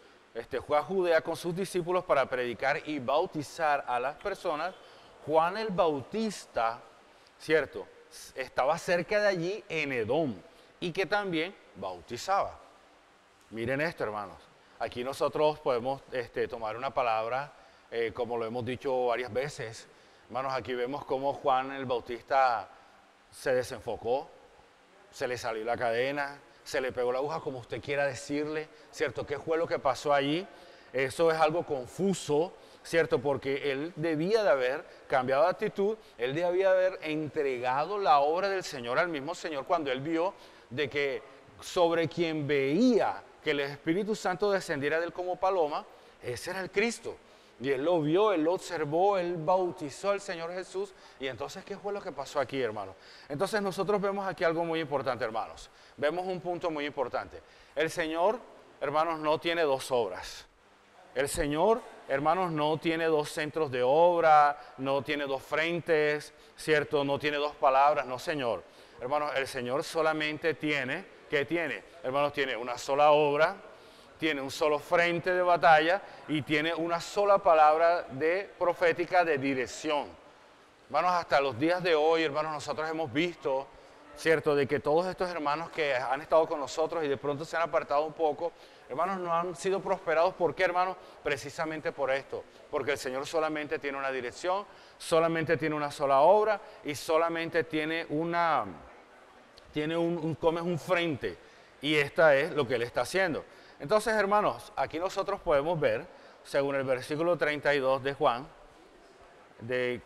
fue a Judea con sus discípulos para predicar y bautizar a las personas, Juan el Bautista, ¿cierto?, estaba cerca de allí en Edom, y que también bautizaba. Miren esto, hermanos. Aquí nosotros podemos tomar una palabra, como lo hemos dicho varias veces. Hermanos, aquí vemos cómo Juan el Bautista se desenfocó, se le salió la cadena, se le pegó la aguja, como usted quiera decirle, ¿cierto? ¿Qué fue lo que pasó allí? Eso es algo confuso, ¿cierto? Porque él debía de haber cambiado de actitud, él debía de haber entregado la obra del Señor al mismo Señor cuando él vio de que sobre quien veía que el Espíritu Santo descendiera de él como paloma, ese era el Cristo. Y él lo vio, él lo observó, él bautizó al Señor Jesús. Y entonces, ¿qué fue lo que pasó aquí, hermanos? Entonces nosotros vemos aquí algo muy importante, hermanos. Vemos un punto muy importante. El Señor, hermanos, no tiene dos obras. El Señor, hermanos, no tiene dos centros de obra, no tiene dos frentes, ¿cierto? No tiene dos palabras, no, Señor. Hermanos, el Señor solamente tiene, ¿qué tiene? Hermanos, tiene una sola obra, tiene un solo frente de batalla y tiene una sola palabra profética de dirección. Hermanos, hasta los días de hoy, hermanos, nosotros hemos visto, ¿cierto?, de que todos estos hermanos que han estado con nosotros y de pronto se han apartado un poco, hermanos, no han sido prosperados. ¿Por qué, hermanos? Precisamente por esto, porque el Señor solamente tiene una dirección, solamente tiene una sola obra y solamente tiene un frente, y esta es lo que Él está haciendo. Entonces, hermanos, aquí nosotros podemos ver, según el versículo 32 de Juan, del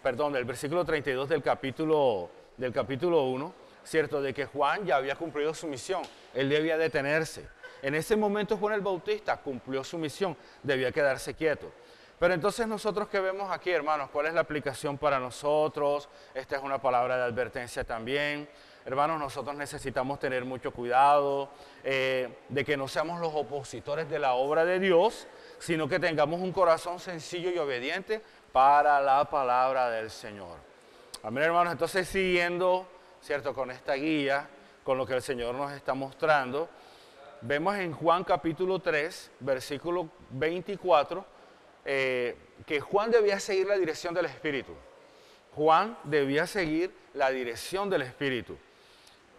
versículo 32 del capítulo 1, ¿cierto?, de que Juan ya había cumplido su misión, él debía detenerse. En ese momento Juan el Bautista cumplió su misión, debía quedarse quieto. Pero entonces nosotros que vemos aquí, hermanos, ¿cuál es la aplicación para nosotros? Esta es una palabra de advertencia también. Hermanos, nosotros necesitamos tener mucho cuidado de que no seamos los opositores de la obra de Dios, sino que tengamos un corazón sencillo y obediente para la palabra del Señor. Amén, hermanos. Entonces, siguiendo, ¿cierto?, con esta guía, con lo que el Señor nos está mostrando, vemos en Juan capítulo 3, versículo 24, que Juan debía seguir la dirección del Espíritu. Juan debía seguir la dirección del Espíritu.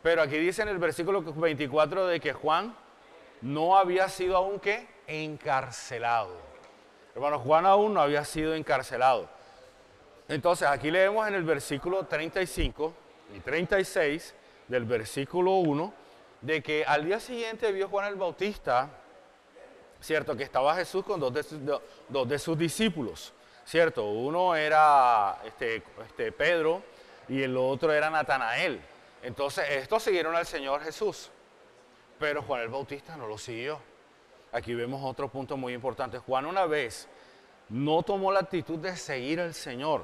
Pero aquí dice en el versículo 24 de que Juan no había sido aún ¿qué? Encarcelado. Hermano, Juan aún no había sido encarcelado. Entonces aquí leemos en el versículo 35 y 36 del versículo 1 de que al día siguiente vio Juan el Bautista, cierto, que estaba Jesús con dos de sus discípulos, cierto, uno era Pedro y el otro era Natanael. Entonces estos siguieron al Señor Jesús, pero Juan el Bautista no lo siguió. Aquí vemos otro punto muy importante. Juan una vez no tomó la actitud de seguir al Señor.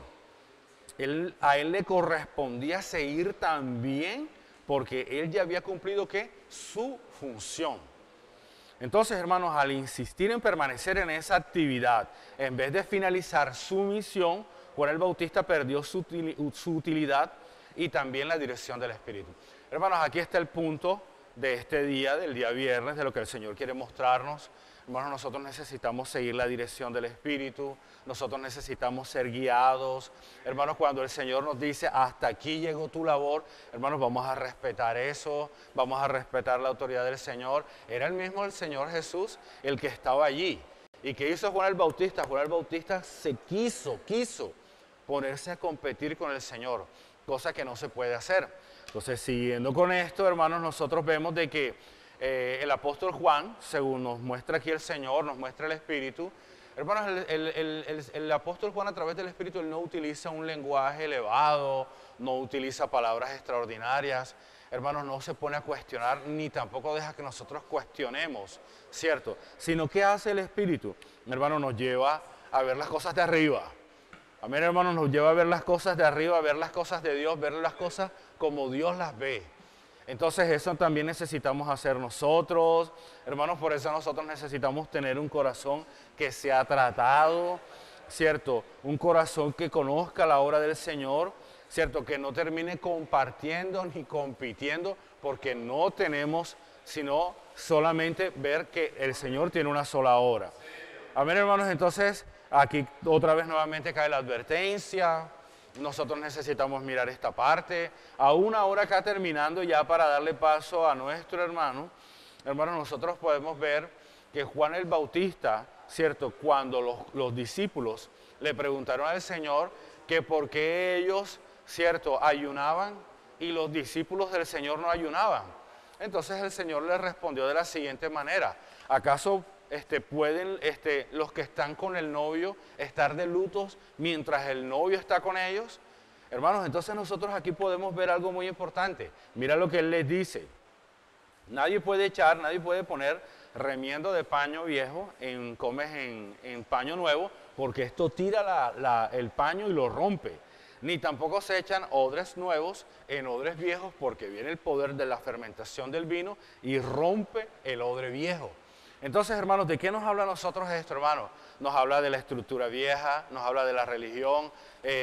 A él le correspondía seguir también porque él ya había cumplido ¿qué? Su función. Entonces, hermanos, al insistir en permanecer en esa actividad, en vez de finalizar su misión, Juan el Bautista perdió su utilidad y también la dirección del Espíritu. Hermanos, aquí está el punto de este día, del día viernes, de lo que el Señor quiere mostrarnos. Hermanos, nosotros necesitamos seguir la dirección del Espíritu, nosotros necesitamos ser guiados. Hermanos, cuando el Señor nos dice, hasta aquí llegó tu labor, hermanos, vamos a respetar eso, vamos a respetar la autoridad del Señor. Era el mismo el Señor Jesús el que estaba allí. ¿Y qué hizo Juan el Bautista? Juan el Bautista se quiso ponerse a competir con el Señor, cosa que no se puede hacer. Entonces, siguiendo con esto, hermanos, nosotros vemos de que el apóstol Juan, según nos muestra aquí el Señor, nos muestra el Espíritu, hermanos, el apóstol Juan a través del Espíritu, él no utiliza un lenguaje elevado, no utiliza palabras extraordinarias, hermanos, no se pone a cuestionar, ni tampoco deja que nosotros cuestionemos, ¿cierto? Sino que hace el Espíritu, hermanos, nos lleva a ver las cosas de arriba. Amén, hermanos, nos lleva a ver las cosas de arriba, a ver las cosas de Dios, ver las cosas como Dios las ve. Entonces eso también necesitamos hacer nosotros, hermanos, por eso nosotros necesitamos tener un corazón que sea tratado, ¿cierto? Un corazón que conozca la obra del Señor, ¿cierto? Que no termine compartiendo ni compitiendo, porque no tenemos sino solamente ver que el Señor tiene una sola obra. Amén, hermanos, entonces aquí otra vez nuevamente cae la advertencia. Nosotros necesitamos mirar esta parte. Aún ahora acá terminando ya para darle paso a nuestro hermano, nosotros podemos ver que Juan el Bautista, ¿cierto? Cuando los discípulos le preguntaron al Señor que por qué ellos, ¿cierto?, ayunaban y los discípulos del Señor no ayunaban. Entonces el Señor les respondió de la siguiente manera: ¿acaso pueden los que están con el novio estar de lutos mientras el novio está con ellos? Hermanos, entonces nosotros aquí podemos ver algo muy importante. Mira lo que él les dice. Nadie puede poner remiendo de paño viejo en paño nuevo, porque esto tira el paño y lo rompe. Ni tampoco se echan odres nuevos en odres viejos, porque viene el poder de la fermentación del vino y rompe el odre viejo. Entonces, hermanos, ¿de qué nos habla a nosotros esto, hermanos? Nos habla de la estructura vieja, nos habla de la religión.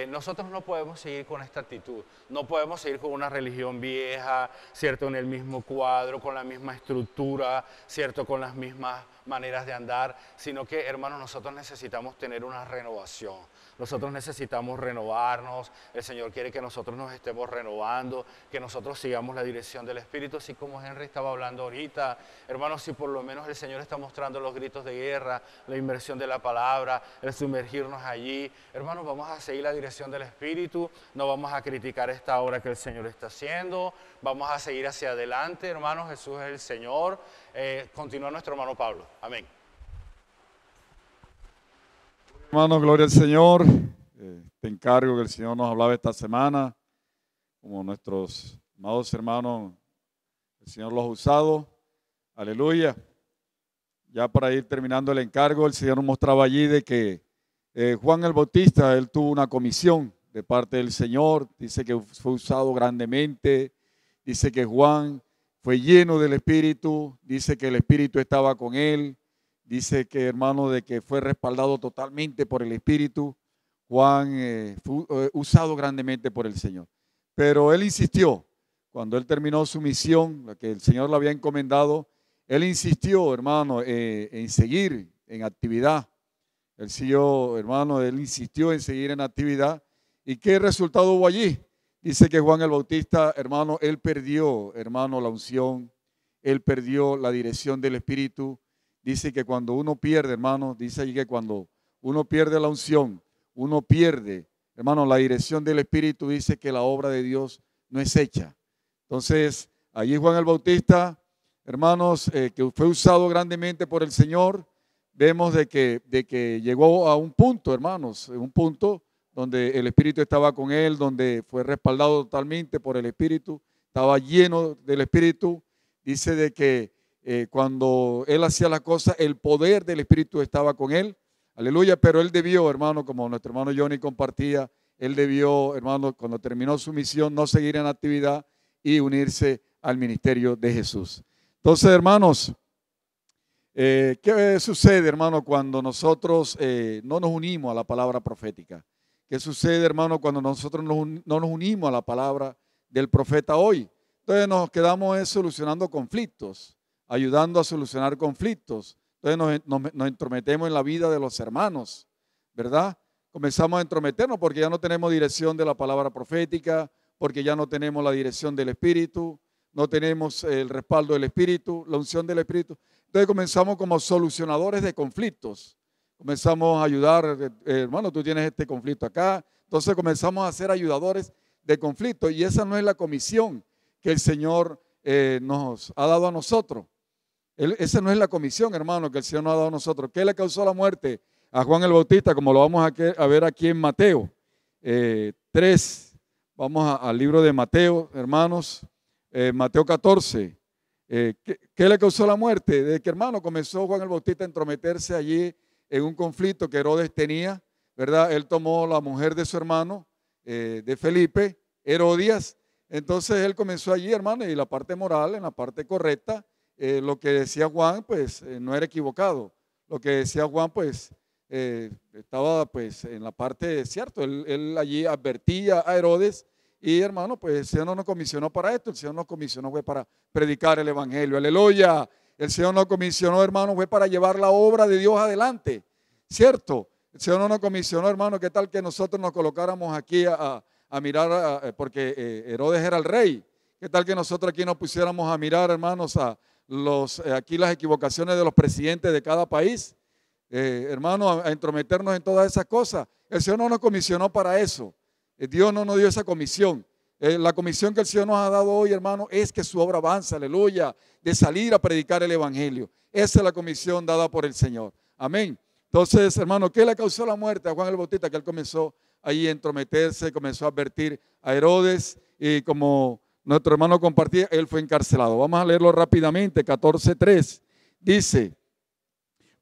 Nosotros no podemos seguir con esta actitud, no podemos seguir con una religión vieja, ¿cierto? En el mismo cuadro, con la misma estructura, ¿cierto? Con las mismas maneras de andar, sino que, hermanos, nosotros necesitamos tener una renovación. Nosotros necesitamos renovarnos. El Señor quiere que nosotros nos estemos renovando, que nosotros sigamos la dirección del Espíritu, así como Henry estaba hablando ahorita. Hermanos, si por lo menos el Señor está mostrando los gritos de guerra, la inmersión de la palabra, el sumergirnos allí, hermanos, vamos a seguir la dirección del Espíritu, no vamos a criticar esta obra que el Señor está haciendo, vamos a seguir hacia adelante, hermanos. Jesús es el Señor. Continúa nuestro hermano Pablo. Amén. Hermano, gloria al Señor. Te encargo que el Señor nos hablaba esta semana, como nuestros Amados hermanos, el Señor los ha usado. Aleluya. Ya para ir terminando el encargo, el Señor nos mostraba allí de que Juan el Bautista, él tuvo una comisión de parte del Señor. Dice que fue usado grandemente. Dice que Juan fue lleno del Espíritu. Dice que el Espíritu estaba con él. Dice que, hermano, de que fue respaldado totalmente por el Espíritu. Juan fue usado grandemente por el Señor. Pero él insistió, cuando él terminó su misión, la que el Señor le había encomendado, él insistió, hermano, en seguir en actividad. Él siguió, hermano, él insistió en seguir en actividad. ¿Y qué resultado hubo allí? Dice que Juan el Bautista, hermano, él perdió, hermano, la unción. Él perdió la dirección del Espíritu. Dice que cuando uno pierde, hermano, dice allí que cuando uno pierde la unción, uno pierde, hermano, la dirección del Espíritu, dice que la obra de Dios no es hecha. Entonces, allí Juan el Bautista, hermanos, que fue usado grandemente por el Señor, vemos de que llegó a un punto, hermanos, un punto donde el Espíritu estaba con él, donde fue respaldado totalmente por el Espíritu, estaba lleno del Espíritu. Dice de que cuando él hacía las cosas, el poder del Espíritu estaba con él. Aleluya, pero él debió, hermano, como nuestro hermano Johnny compartía, él debió, hermano, cuando terminó su misión, no seguir en actividad y unirse al ministerio de Jesús. Entonces, hermanos, ¿qué sucede, hermano, cuando nosotros no nos unimos a la palabra profética? ¿Qué sucede, hermano, cuando nosotros no nos unimos a la palabra del profeta hoy? Entonces nos quedamos solucionando conflictos, ayudando a solucionar conflictos. Entonces nos entrometemos en la vida de los hermanos, ¿verdad? Comenzamos a entrometernos porque ya no tenemos dirección de la palabra profética, porque ya no tenemos la dirección del Espíritu, no tenemos el respaldo del Espíritu, la unción del Espíritu. Entonces comenzamos como solucionadores de conflictos. Comenzamos a ayudar, hermano, tú tienes este conflicto acá. Entonces comenzamos a ser ayudadores de conflictos y esa no es la comisión que el Señor nos ha dado a nosotros. Esa no es la comisión, hermano, que el Señor nos ha dado a nosotros. ¿Qué le causó la muerte a Juan el Bautista? Como lo vamos a ver aquí en Mateo 3. Vamos al libro de Mateo, hermanos. Mateo 14. ¿Qué le causó la muerte? De que, hermano, comenzó Juan el Bautista a entrometerse allí en un conflicto que Herodes tenía, ¿verdad? Él tomó la mujer de su hermano, de Felipe, Herodías. Entonces él comenzó allí, hermano, y la parte moral, en la parte correcta, lo que decía Juan, pues no era equivocado. Lo que decía Juan, pues estaba pues en la parte, cierto, él allí advertía a Herodes y, hermano, pues el Señor no nos comisionó para esto, el Señor nos comisionó fue para predicar el Evangelio, aleluya. El Señor nos comisionó, hermano, fue para llevar la obra de Dios adelante, cierto. El Señor no nos comisionó, hermano, ¿qué tal que nosotros nos colocáramos aquí a mirar, porque Herodes era el rey? ¿Qué tal que nosotros aquí nos pusiéramos a mirar, hermanos, aquí las equivocaciones de los presidentes de cada país? Hermano, a entrometernos en todas esas cosas. El Señor no nos comisionó para eso. Dios no nos dio esa comisión. La comisión que el Señor nos ha dado hoy, hermano, es que su obra avance, aleluya, de salir a predicar el Evangelio. Esa es la comisión dada por el Señor. Amén. Entonces, hermano, ¿qué le causó la muerte a Juan el Bautista? Que él comenzó ahí a entrometerse, comenzó a advertir a Herodes y como nuestro hermano compartía, él fue encarcelado. Vamos a leerlo rápidamente, 14:3. Dice,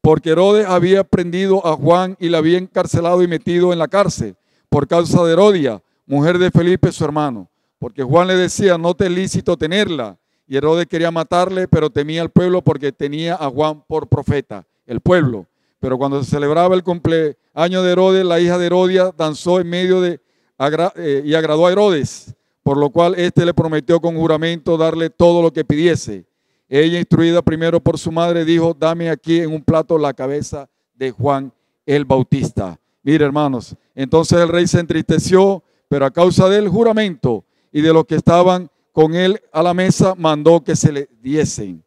porque Herodes había prendido a Juan y le había encarcelado y metido en la cárcel por causa de Herodia, mujer de Felipe, su hermano. Porque Juan le decía, no te es lícito tenerla. Y Herodes quería matarle, pero temía al pueblo porque tenía a Juan por profeta, el pueblo. Pero cuando se celebraba el cumpleaños de Herodes, la hija de Herodia danzó en medio y agradó a Herodes, por lo cual éste le prometió con juramento darle todo lo que pidiese. Ella, instruida primero por su madre, dijo, dame aquí en un plato la cabeza de Juan el Bautista. Mire, hermanos, entonces el rey se entristeció, pero a causa del juramento y de los que estaban con él a la mesa, mandó que se le diesen.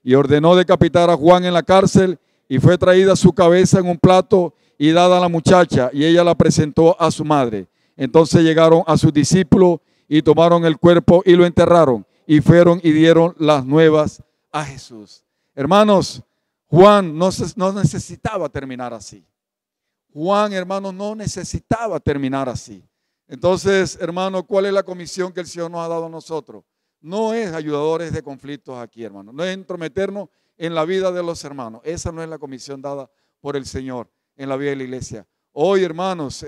Y ordenó decapitar a Juan en la cárcel, y fue traída su cabeza en un plato y dada a la muchacha, y ella la presentó a su madre. Entonces llegaron a sus discípulos y tomaron el cuerpo y lo enterraron, y fueron y dieron las nuevas a Jesús. Hermanos, Juan no necesitaba terminar así. Juan, hermanos, no necesitaba terminar así. Entonces, hermano, ¿cuál es la comisión que el Señor nos ha dado a nosotros? No es ayudadores de conflictos aquí, hermano. No es entrometernos en la vida de los hermanos. Esa no es la comisión dada por el Señor en la vida de la iglesia. Hoy, hermanos,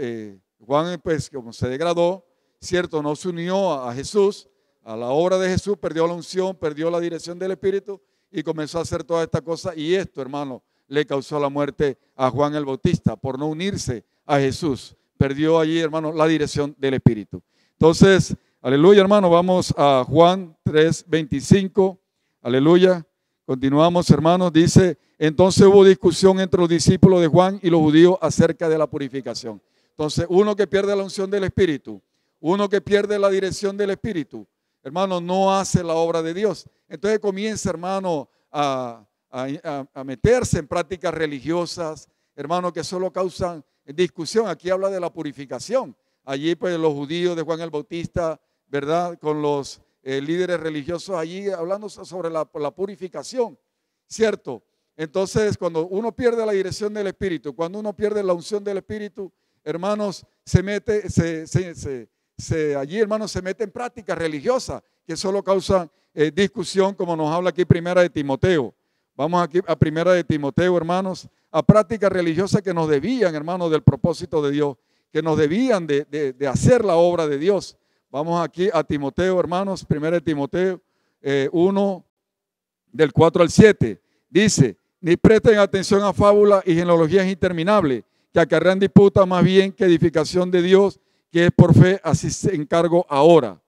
Juan, pues, como se degradó, cierto, no se unió a Jesús, a la obra de Jesús, perdió la unción, perdió la dirección del Espíritu y comenzó a hacer toda esta cosa. Y esto, hermano, le causó la muerte a Juan el Bautista por no unirse a Jesús. Perdió allí, hermano, la dirección del Espíritu. Entonces, aleluya, hermano, vamos a Juan 3:25. Aleluya. Continuamos, hermanos. Dice, entonces hubo discusión entre los discípulos de Juan y los judíos acerca de la purificación. Entonces, uno que pierde la unción del Espíritu, uno que pierde la dirección del Espíritu, hermano, no hace la obra de Dios. Entonces comienza, hermano, a meterse en prácticas religiosas, hermano, que solo causan discusión. Aquí habla de la purificación. Allí, pues, los judíos de Juan el Bautista, ¿verdad? Con los líderes religiosos allí hablando sobre la purificación, ¿cierto? Entonces, cuando uno pierde la dirección del Espíritu, cuando uno pierde la unción del Espíritu, hermanos, allí, hermanos, se mete en prácticas religiosas que solo causan discusión, como nos habla aquí Primera de Timoteo. Vamos aquí a Primera de Timoteo, hermanos, a prácticas religiosas que nos debían, hermanos, del propósito de Dios, que nos debían de hacer la obra de Dios. Vamos aquí a Timoteo, hermanos, Primera de Timoteo 1, del 4 al 7. Dice, ni presten atención a fábulas y genealogías interminables, que acarrean disputas más bien que edificación de Dios, que es por fe, así se encargo ahora.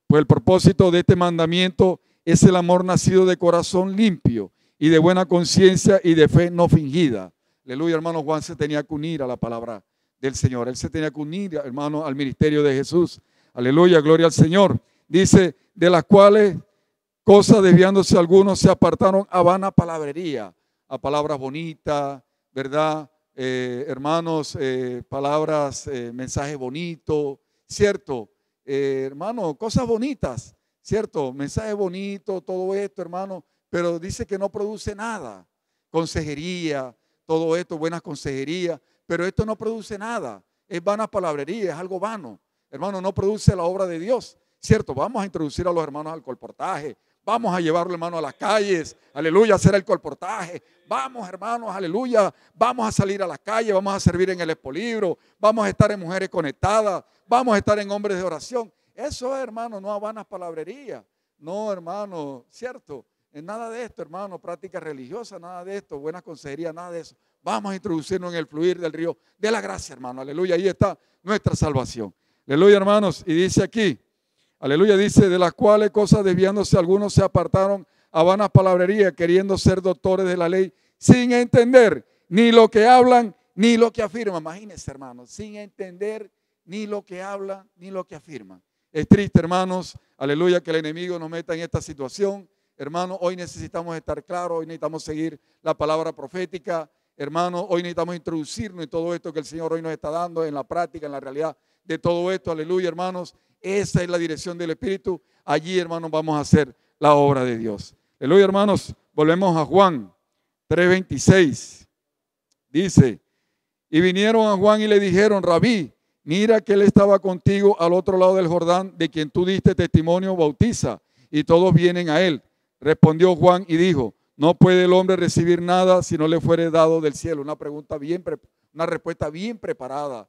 Pues el propósito de este mandamiento es el amor nacido de corazón limpio y de buena conciencia y de fe no fingida. Aleluya, hermano. Juan se tenía que unir a la palabra del Señor. Él se tenía que unir, hermano, al ministerio de Jesús. Aleluya, gloria al Señor. Dice, de las cuales cosas desviándose algunos se apartaron a vana palabrería, a palabras bonitas, ¿verdad? Hermanos, palabras, mensajes bonitos, ¿cierto? Hermano, cosas bonitas, ¿cierto? Mensajes bonitos, todo esto, hermano, pero dice que no produce nada. Consejería, todo esto, buenas consejerías, pero esto no produce nada. Es vana palabrería, es algo vano. Hermano, no produce la obra de Dios, ¿cierto? Vamos a introducir a los hermanos al colportaje. Vamos a llevarlo, hermano, a las calles, aleluya, a hacer el colportaje. Vamos, hermanos, aleluya, vamos a salir a las calles, vamos a servir en el expolibro, vamos a estar en mujeres conectadas, vamos a estar en hombres de oración. Eso, hermano, no vanas palabrerías. No, hermano, ¿cierto? En nada de esto, hermano, práctica religiosa, nada de esto, buena consejería, nada de eso. Vamos a introducirnos en el fluir del río de la gracia, hermano, aleluya, ahí está nuestra salvación. Aleluya, hermanos, y dice aquí, aleluya, dice, de las cuales cosas desviándose algunos se apartaron a vanas palabrerías, queriendo ser doctores de la ley, sin entender ni lo que hablan ni lo que afirman. Imagínense, hermanos, sin entender ni lo que hablan ni lo que afirman. Es triste, hermanos, aleluya, que el enemigo nos meta en esta situación. Hermanos, hoy necesitamos estar claros, hoy necesitamos seguir la palabra profética. Hermanos, hoy necesitamos introducirnos en todo esto que el Señor hoy nos está dando, en la práctica, en la realidad de todo esto. Aleluya, hermanos. Esa es la dirección del Espíritu. Allí, hermanos, vamos a hacer la obra de Dios. Aleluya, hermanos. Volvemos a Juan 3:26. Dice, y vinieron a Juan y le dijeron, Rabí, mira que él estaba contigo al otro lado del Jordán, de quien tú diste testimonio, bautiza, y todos vienen a él. Respondió Juan y dijo, no puede el hombre recibir nada si no le fuere dado del cielo. Una respuesta bien preparada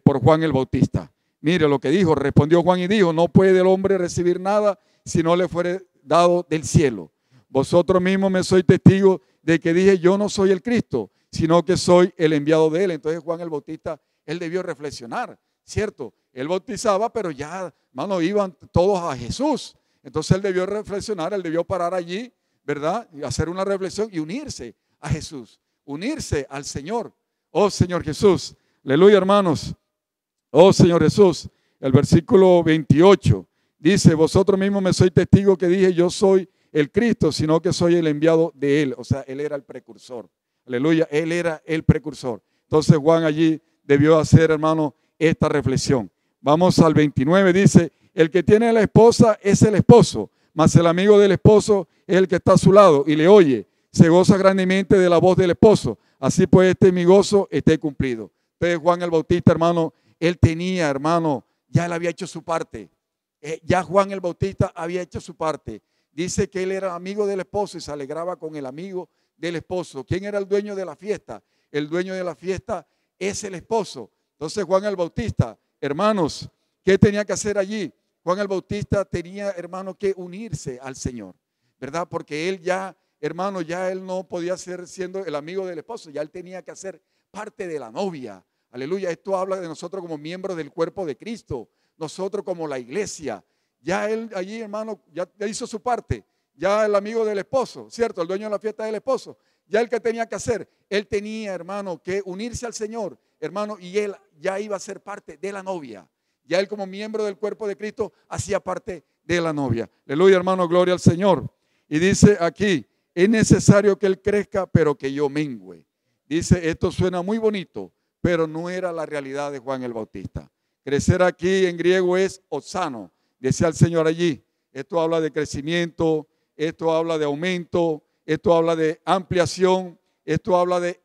por Juan el Bautista. Mire lo que dijo, respondió Juan y dijo, no puede el hombre recibir nada si no le fuere dado del cielo. Vosotros mismos me sois testigos de que dije, yo no soy el Cristo, sino que soy el enviado de él. Entonces Juan el Bautista, él debió reflexionar, ¿cierto? Él bautizaba, pero ya, hermano, iban todos a Jesús. Entonces él debió reflexionar, él debió parar allí, ¿verdad? Y hacer una reflexión y unirse a Jesús, unirse al Señor. Oh Señor Jesús, aleluya, hermanos. Oh Señor Jesús, el versículo 28 dice, vosotros mismos me sois testigos que dije, yo soy el Cristo, sino que soy el enviado de él. O sea, él era el precursor. Aleluya, él era el precursor. Entonces Juan allí debió hacer, hermano, esta reflexión. Vamos al 29, dice, el que tiene a la esposa es el esposo, mas el amigo del esposo es el que está a su lado y le oye, se goza grandemente de la voz del esposo. Así pues mi gozo esté cumplido. Entonces Juan el Bautista, hermano, él tenía, hermano, ya él había hecho su parte. Ya Juan el Bautista había hecho su parte. Dice que él era amigo del esposo y se alegraba con el amigo del esposo. ¿Quién era el dueño de la fiesta? El dueño de la fiesta es el esposo. Entonces Juan el Bautista, hermanos, ¿qué tenía que hacer allí? Juan el Bautista tenía, hermano, que unirse al Señor, ¿verdad? Porque él ya, hermano, ya él no podía ser siendo el amigo del esposo, ya él tenía que hacer parte de la novia. Aleluya, esto habla de nosotros como miembros del cuerpo de Cristo, nosotros como la iglesia. Ya él allí, hermano, ya hizo su parte, ya el amigo del esposo, ¿cierto? El dueño de la fiesta del esposo. Ya el que tenía que hacer, él tenía, hermano, que unirse al Señor, hermano, y él ya iba a ser parte de la novia. Ya él como miembro del cuerpo de Cristo hacía parte de la novia. Aleluya, hermano, gloria al Señor. Y dice aquí, es necesario que él crezca, pero que yo mengüe. Dice, esto suena muy bonito, pero no era la realidad de Juan el Bautista. Crecer aquí en griego es osano, decía el Señor allí. Esto habla de crecimiento, esto habla de aumento, esto habla de ampliación, esto habla de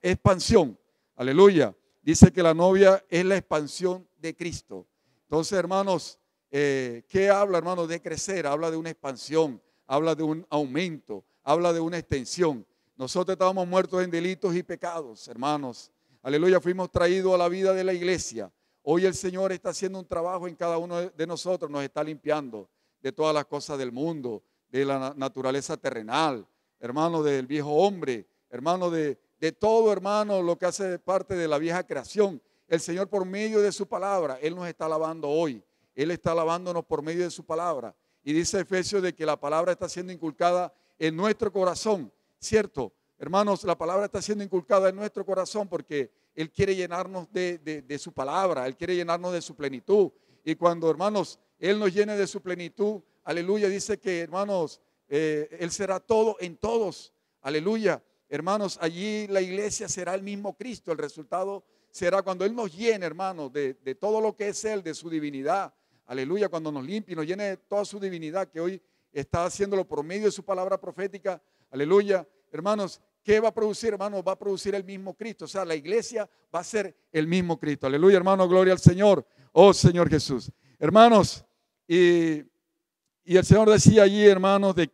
expansión. Aleluya. Dice que la novia es la expansión de Cristo. Entonces, hermanos, ¿qué habla, hermanos? De crecer, habla de una expansión, habla de un aumento, habla de una extensión. Nosotros estábamos muertos en delitos y pecados, hermanos. Aleluya, fuimos traídos a la vida de la iglesia. Hoy el Señor está haciendo un trabajo en cada uno de nosotros, nos está limpiando de todas las cosas del mundo, de la naturaleza terrenal, hermano, del viejo hombre, hermano, de todo, hermano, lo que hace parte de la vieja creación. El Señor por medio de su palabra, Él nos está lavando hoy. Él está lavándonos por medio de su palabra. Y dice Efesios de que la palabra está siendo inculcada en nuestro corazón, ¿cierto? Hermanos, la palabra está siendo inculcada en nuestro corazón porque Él quiere llenarnos de su palabra, Él quiere llenarnos de su plenitud. Y cuando, hermanos, Él nos llene de su plenitud, aleluya, dice que, hermanos, Él será todo en todos, aleluya. Hermanos, allí la iglesia será el mismo Cristo. El resultado será cuando Él nos llene, hermanos, de todo lo que es Él, de su divinidad. Aleluya, cuando nos limpie y nos llene de toda su divinidad, que hoy está haciéndolo por medio de su palabra profética. Aleluya. Hermanos, ¿qué va a producir, hermanos? Va a producir el mismo Cristo. O sea, la iglesia va a ser el mismo Cristo. Aleluya, hermano, gloria al Señor. Oh, Señor Jesús. Hermanos, y el Señor decía allí, hermanos, de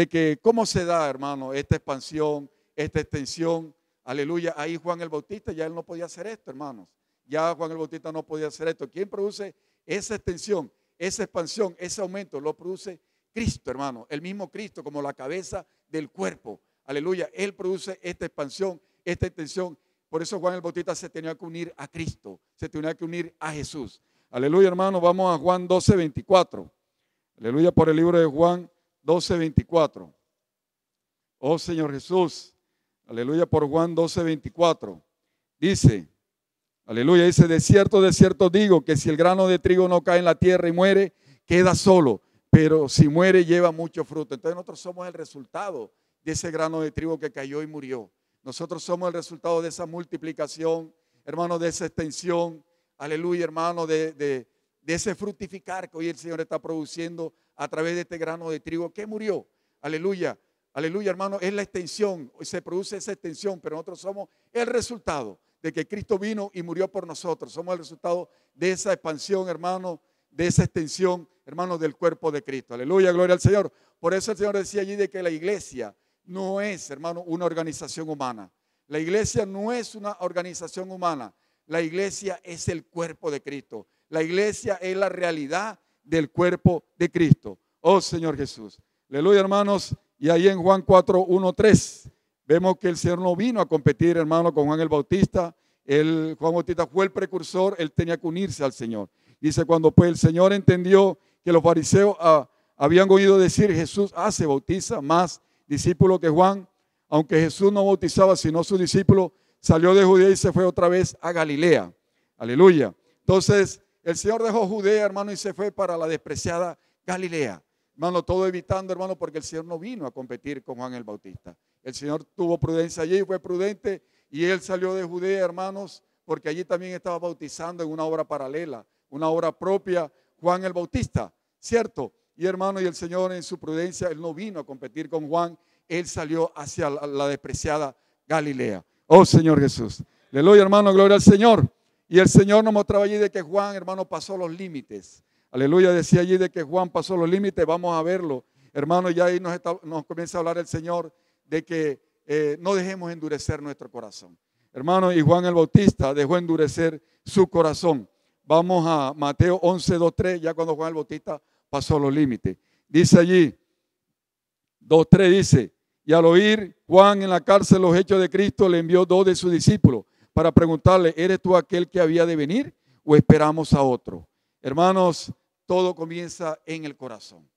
que cómo se da, hermano, esta expansión, esta extensión. Aleluya. Ahí Juan el Bautista, ya él no podía hacer esto, hermanos. Ya Juan el Bautista no podía hacer esto. ¿Quién produce esa extensión, esa expansión, ese aumento? Lo produce Cristo, hermano. El mismo Cristo como la cabeza del cuerpo. Aleluya. Él produce esta expansión, esta extensión. Por eso Juan el Bautista se tenía que unir a Cristo. Se tenía que unir a Jesús. Aleluya, hermano. Vamos a Juan 12:24. Aleluya, por el libro de Juan 12:24. Oh, Señor Jesús. Aleluya, por Juan 12:24. Dice, aleluya, dice, de cierto digo que si el grano de trigo no cae en la tierra y muere, queda solo. Pero si muere, lleva mucho fruto. Entonces nosotros somos el resultado de ese grano de trigo que cayó y murió. Nosotros somos el resultado de esa multiplicación, hermano, de esa extensión. Aleluya, hermano, de ese fructificar que hoy el Señor está produciendo a través de este grano de trigo que murió. Aleluya. Aleluya, hermano, es la extensión, se produce esa extensión, pero nosotros somos el resultado de que Cristo vino y murió por nosotros. Somos el resultado de esa expansión, hermano, de esa extensión, hermano, del cuerpo de Cristo. Aleluya, gloria al Señor. Por eso el Señor decía allí de que la iglesia no es, hermano, una organización humana. La iglesia no es una organización humana. La iglesia es el cuerpo de Cristo. La iglesia es la realidad del cuerpo de Cristo. Oh, Señor Jesús. Aleluya, hermanos. Y ahí en Juan 4:1-3 vemos que el Señor no vino a competir, hermano, con Juan el Bautista. Juan Bautista fue el precursor, él tenía que unirse al Señor. Dice, cuando pues el Señor entendió que los fariseos habían oído decir, Jesús hace, bautiza más discípulos que Juan, aunque Jesús no bautizaba sino sus discípulos, salió de Judea y se fue otra vez a Galilea. Aleluya. Entonces el Señor dejó Judea, hermano, y se fue para la despreciada Galilea. Hermano, todo evitando, hermano, porque el Señor no vino a competir con Juan el Bautista. El Señor tuvo prudencia allí, fue prudente, y él salió de Judea, hermanos, porque allí también estaba bautizando en una obra paralela, una obra propia, Juan el Bautista, ¿cierto? Y hermano, y el Señor en su prudencia, él no vino a competir con Juan, él salió hacia la despreciada Galilea. Oh, Señor Jesús. Aleluya, hermano, gloria al Señor. Y el Señor nos mostraba allí de que Juan, hermano, pasó los límites. Aleluya, decía allí de que Juan pasó los límites. Vamos a verlo. Hermano, ya ahí nos comienza a hablar el Señor de que no dejemos endurecer nuestro corazón. Hermano, y Juan el Bautista dejó endurecer su corazón. Vamos a Mateo 11, 2, 3, ya cuando Juan el Bautista pasó los límites. Dice allí, 2, 3 dice, y al oír Juan en la cárcel los hechos de Cristo, le envió 2 de sus discípulos para preguntarle, ¿eres tú aquel que había de venir o esperamos a otro? Hermanos, todo comienza en el corazón.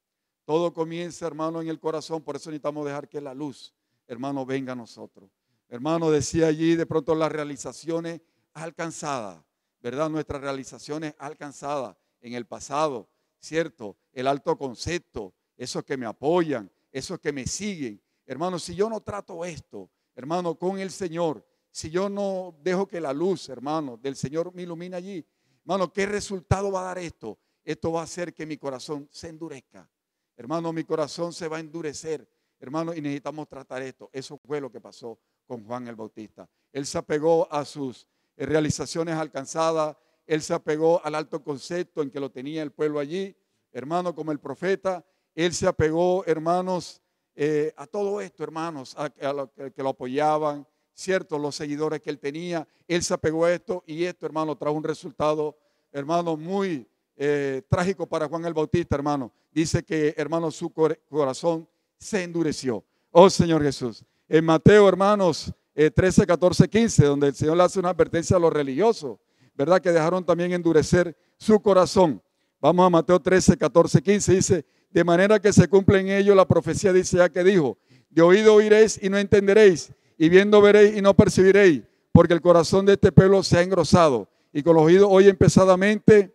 Todo comienza, hermano, en el corazón. Por eso necesitamos dejar que la luz, hermano, venga a nosotros. Hermano, decía allí de pronto las realizaciones alcanzadas, ¿verdad? Nuestras realizaciones alcanzadas en el pasado, ¿cierto? El alto concepto, esos que me apoyan, esos que me siguen. Hermano, si yo no trato esto, hermano, con el Señor, si yo no dejo que la luz, hermano, del Señor me ilumine allí, hermano, ¿qué resultado va a dar esto? Esto va a hacer que mi corazón se endurezca. Hermano, mi corazón se va a endurecer, hermano, y necesitamos tratar esto. Eso fue lo que pasó con Juan el Bautista. Él se apegó a sus realizaciones alcanzadas, él se apegó al alto concepto en que lo tenía el pueblo allí, hermano, como el profeta. Él se apegó, hermanos, a todo esto, hermanos, a los que lo apoyaban, cierto, los seguidores que él tenía. Él se apegó a esto y esto, hermano, trajo un resultado, hermano, muy trágico para Juan el Bautista, hermano. Dice que, hermano, su corazón se endureció. Oh, Señor Jesús. En Mateo, hermanos, 13, 14, 15, donde el Señor le hace una advertencia a los religiosos, ¿verdad? Que dejaron también endurecer su corazón. Vamos a Mateo 13, 14, 15, dice, de manera que se cumple en ello la profecía, dice ya que dijo, de oído oiréis y no entenderéis, y viendo veréis y no percibiréis, porque el corazón de este pueblo se ha engrosado, y con los oídos oyen pesadamente,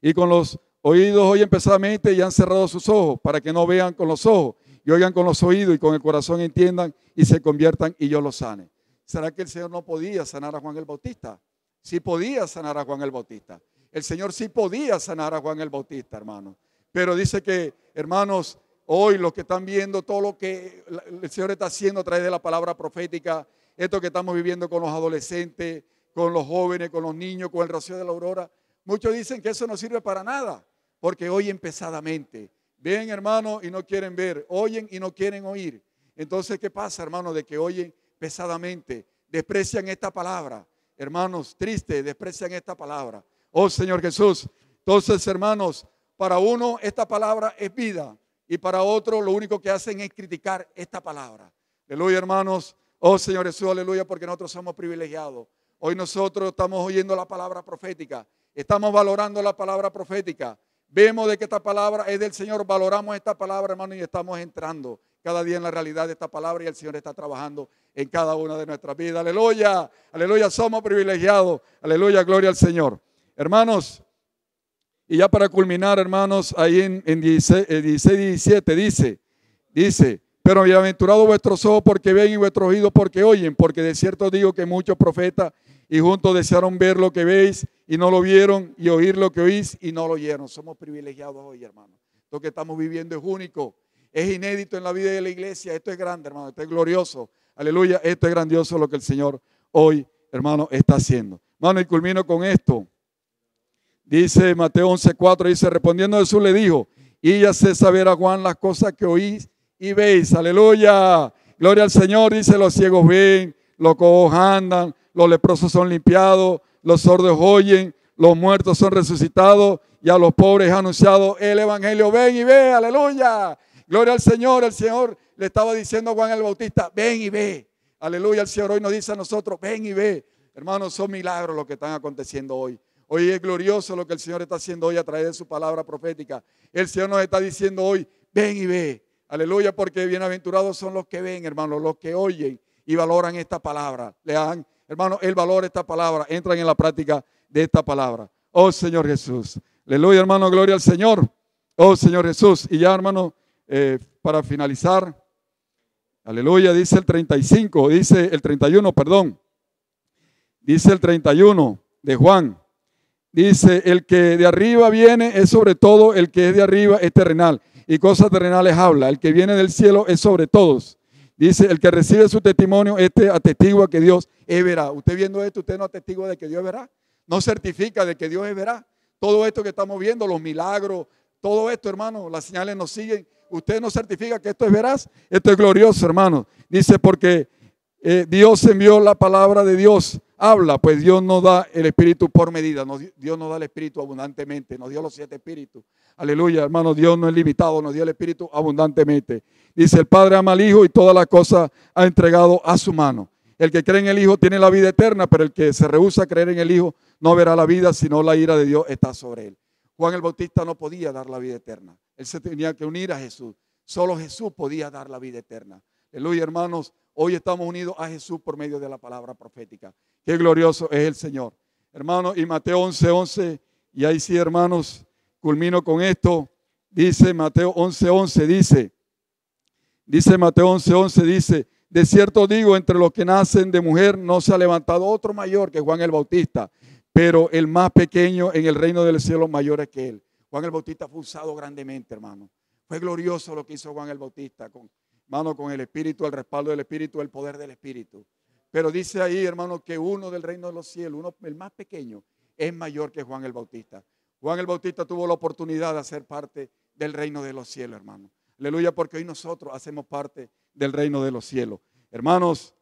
y con los oídos oyen pesadamente y han cerrado sus ojos, para que no vean con los ojos, y oigan con los oídos, y con el corazón entiendan, y se conviertan, y yo los sane. ¿Será que el Señor no podía sanar a Juan el Bautista? Sí podía sanar a Juan el Bautista. El Señor sí podía sanar a Juan el Bautista, hermano. Pero dice que, hermanos, hoy los que están viendo todo lo que el Señor está haciendo a través de la palabra profética, esto que estamos viviendo con los adolescentes, con los jóvenes, con los niños, con el rocío de la aurora, muchos dicen que eso no sirve para nada, porque oyen pesadamente. Ven, hermano, y no quieren ver, oyen y no quieren oír. Entonces, ¿qué pasa, hermano? De que oyen pesadamente, desprecian esta palabra. Hermanos, tristes, desprecian esta palabra. Oh, Señor Jesús. Entonces, hermanos, para uno esta palabra es vida y para otro lo único que hacen es criticar esta palabra. Aleluya, hermanos. Oh, Señor Jesús, aleluya, porque nosotros somos privilegiados. Hoy nosotros estamos oyendo la palabra profética. Estamos valorando la palabra profética. Vemos de que esta palabra es del Señor. Valoramos esta palabra, hermano, y estamos entrando cada día en la realidad de esta palabra y el Señor está trabajando en cada una de nuestras vidas. Aleluya, aleluya, somos privilegiados. Aleluya, gloria al Señor. Hermanos, y ya para culminar, hermanos, ahí en 16, 17 dice, pero bienaventurados vuestros ojos porque ven y vuestros oídos porque oyen, porque de cierto digo que muchos profetas y juntos desearon ver lo que veis y no lo vieron y oír lo que oís y no lo oyeron. Somos privilegiados hoy, hermanos. Lo que estamos viviendo es único, es inédito en la vida de la iglesia. Esto es grande, hermano, esto es glorioso. Aleluya, esto es grandioso lo que el Señor hoy, hermano, está haciendo. Hermano, y culmino con esto. Dice Mateo 11:4, dice, respondiendo Jesús le dijo, y haced saber a Juan las cosas que oís y veis. Aleluya, gloria al Señor. Dice, los ciegos ven, los cojos andan, los leprosos son limpiados, los sordos oyen, los muertos son resucitados y a los pobres ha anunciado el evangelio. Ven y ve, aleluya, gloria al Señor. El Señor le estaba diciendo a Juan el Bautista, ven y ve. Aleluya, el Señor hoy nos dice a nosotros, ven y ve. Hermanos, son milagros los que están aconteciendo hoy. Hoy es glorioso lo que el Señor está haciendo hoy a través de su palabra profética. El Señor nos está diciendo hoy, ven y ve. Aleluya, porque bienaventurados son los que ven, hermanos, los que oyen y valoran esta palabra. Le dan, hermano, el valor de esta palabra, entran en la práctica de esta palabra. Oh, Señor Jesús. Aleluya, hermano, gloria al Señor. Oh, Señor Jesús. Y ya, hermano, para finalizar, aleluya, dice el 35, dice el 31, perdón. Dice el 31 de Juan. Dice, el que de arriba viene es sobre todo, el que es de arriba es terrenal. Y cosas terrenales habla. El que viene del cielo es sobre todos. Dice, el que recibe su testimonio, este atestigua que Dios es verá. Usted viendo esto, usted no atestigua de que Dios verá. no certifica de que Dios es veraz. Todo esto que estamos viendo, los milagros, todo esto, hermano, las señales nos siguen. Usted no certifica que esto es veraz. Esto es glorioso, hermano. Dice porque Dios envió la palabra de Dios. Habla, pues Dios nos da el Espíritu por medida. Dios nos da el Espíritu abundantemente. Nos dio los 7 Espíritus. Aleluya, hermano. Dios no es limitado. Nos dio el Espíritu abundantemente. Dice, el Padre ama al Hijo y todas las cosas ha entregado a su mano. El que cree en el Hijo tiene la vida eterna, pero el que se rehúsa a creer en el Hijo no verá la vida, sino la ira de Dios está sobre él. Juan el Bautista no podía dar la vida eterna. Él se tenía que unir a Jesús. Solo Jesús podía dar la vida eterna. Aleluya, hermanos. Hoy estamos unidos a Jesús por medio de la palabra profética. Qué glorioso es el Señor. Hermanos, y Mateo 11:11, y ahí sí, hermanos, culmino con esto. Dice Mateo 11:11, dice Mateo 11:11, dice, de cierto digo, entre los que nacen de mujer no se ha levantado otro mayor que Juan el Bautista, pero el más pequeño en el reino del cielo mayor es que él. Juan el Bautista fue usado grandemente, hermano. Fue glorioso lo que hizo Juan el Bautista, hermano, con el Espíritu, el respaldo del Espíritu, el poder del Espíritu. Pero dice ahí, hermano, que uno del reino de los cielos, el más pequeño, es mayor que Juan el Bautista. Juan el Bautista tuvo la oportunidad de hacer parte del reino de los cielos, hermano. Aleluya, porque hoy nosotros hacemos parte del reino de los cielos. Hermanos,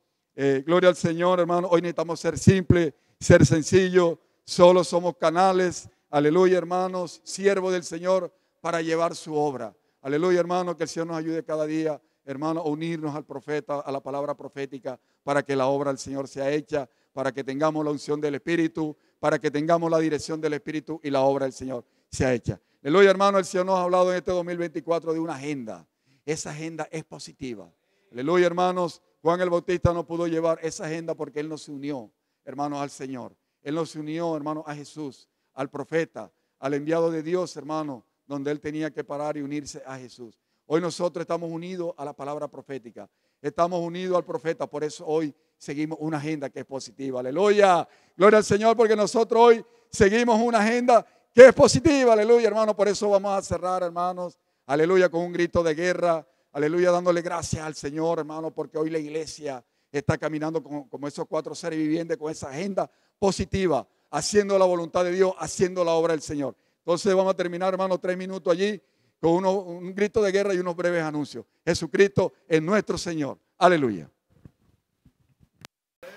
gloria al Señor, hermano. Hoy necesitamos ser simples, ser sencillos. Solo somos canales, aleluya, hermanos, siervos del Señor para llevar su obra. Aleluya, hermano, que el Señor nos ayude cada día, hermano, a unirnos al profeta, a la palabra profética, para que la obra del Señor sea hecha, para que tengamos la unción del Espíritu, para que tengamos la dirección del Espíritu y la obra del Señor sea hecha. Aleluya, hermano, el Señor nos ha hablado en este 2024 de una agenda. Esa agenda es positiva. Aleluya, hermanos, Juan el Bautista no pudo llevar esa agenda porque él no se unió, hermanos, al Señor. Él no se unió, hermano, a Jesús, al profeta, al enviado de Dios, hermano, donde él tenía que parar y unirse a Jesús. Hoy nosotros estamos unidos a la palabra profética. Estamos unidos al profeta, por eso hoy seguimos una agenda que es positiva. Aleluya, gloria al Señor, porque nosotros hoy seguimos una agenda que es positiva. Aleluya, hermano, por eso vamos a cerrar, hermanos. Aleluya, con un grito de guerra. Aleluya, dándole gracias al Señor, hermano, porque hoy la iglesia está caminando como esos 4 seres vivientes con esa agenda positiva, haciendo la voluntad de Dios, haciendo la obra del Señor. Entonces vamos a terminar, hermano, 3 minutos allí con un grito de guerra y unos breves anuncios. Jesucristo es nuestro Señor. Aleluya.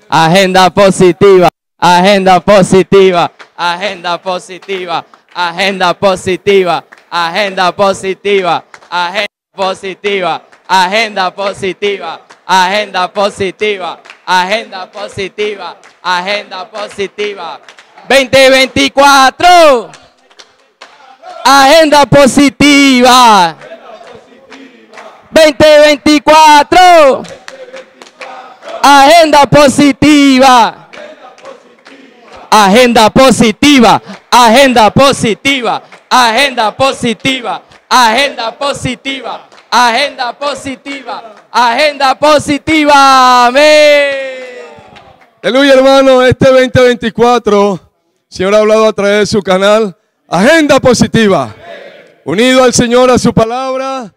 Agenda positiva, agenda positiva, agenda positiva, agenda positiva, agenda positiva, agenda positiva, agenda positiva, agenda positiva, agenda positiva, agenda positiva. 2024, agenda positiva. 2024, agenda positiva. Agenda positiva, agenda positiva, agenda positiva, agenda positiva, agenda positiva, agenda positiva. Amén. Aleluya, hermano. Este 2024, el Señor ha hablado a través de su canal Agenda Positiva. Unido al Señor, a su palabra,